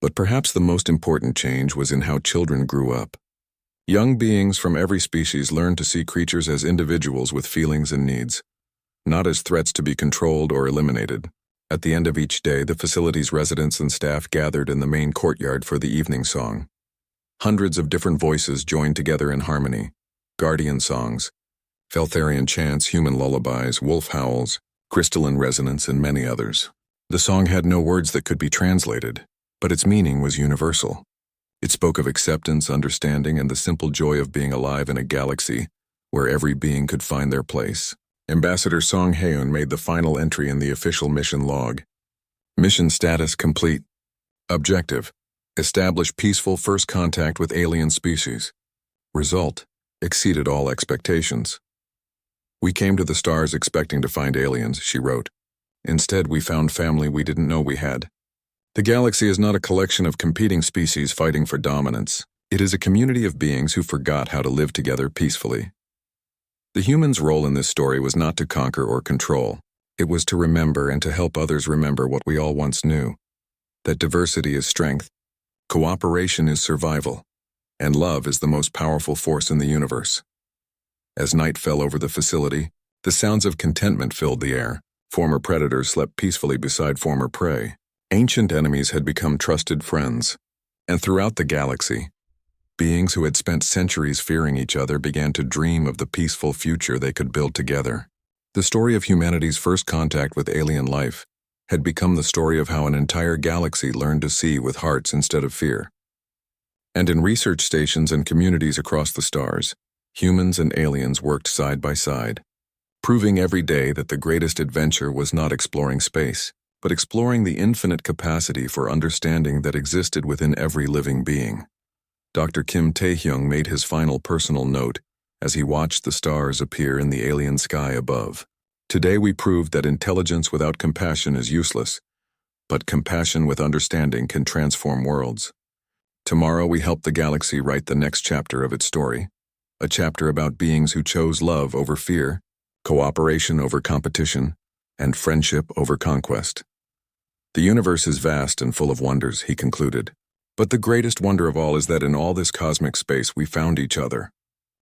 But perhaps the most important change was in how children grew up. Young beings from every species learned to see creatures as individuals with feelings and needs, not as threats to be controlled or eliminated. At the end of each day, the facility's residents and staff gathered in the main courtyard for the evening song. Hundreds of different voices joined together in harmony. Guardian songs, Feltharian chants, human lullabies, wolf howls, crystalline resonance, and many others. The song had no words that could be translated, but its meaning was universal. It spoke of acceptance, understanding, and the simple joy of being alive in a galaxy where every being could find their place. Ambassador Song Haeun made the final entry in the official mission log. Mission status complete. Objective: establish peaceful first contact with alien species. Result: exceeded all expectations. We came to the stars expecting to find aliens, she wrote. Instead, we found family we didn't know we had. The galaxy is not a collection of competing species fighting for dominance. It is a community of beings who forgot how to live together peacefully. The humans' role in this story was not to conquer or control. It was to remember and to help others remember what we all once knew: that diversity is strength, cooperation is survival, and love is the most powerful force in the universe. As night fell over the facility, the sounds of contentment filled the air. Former predators slept peacefully beside former prey. Ancient enemies had become trusted friends. And throughout the galaxy, beings who had spent centuries fearing each other began to dream of the peaceful future they could build together. The story of humanity's first contact with alien life had become the story of how an entire galaxy learned to see with hearts instead of fear. And in research stations and communities across the stars, humans and aliens worked side by side, proving every day that the greatest adventure was not exploring space, but exploring the infinite capacity for understanding that existed within every living being. Dr. Kim Tae-hyung made his final personal note as he watched the stars appear in the alien sky above. Today we proved that intelligence without compassion is useless, but compassion with understanding can transform worlds. Tomorrow we help the galaxy write the next chapter of its story, a chapter about beings who chose love over fear, cooperation over competition, and friendship over conquest. The universe is vast and full of wonders, he concluded, but the greatest wonder of all is that in all this cosmic space we found each other.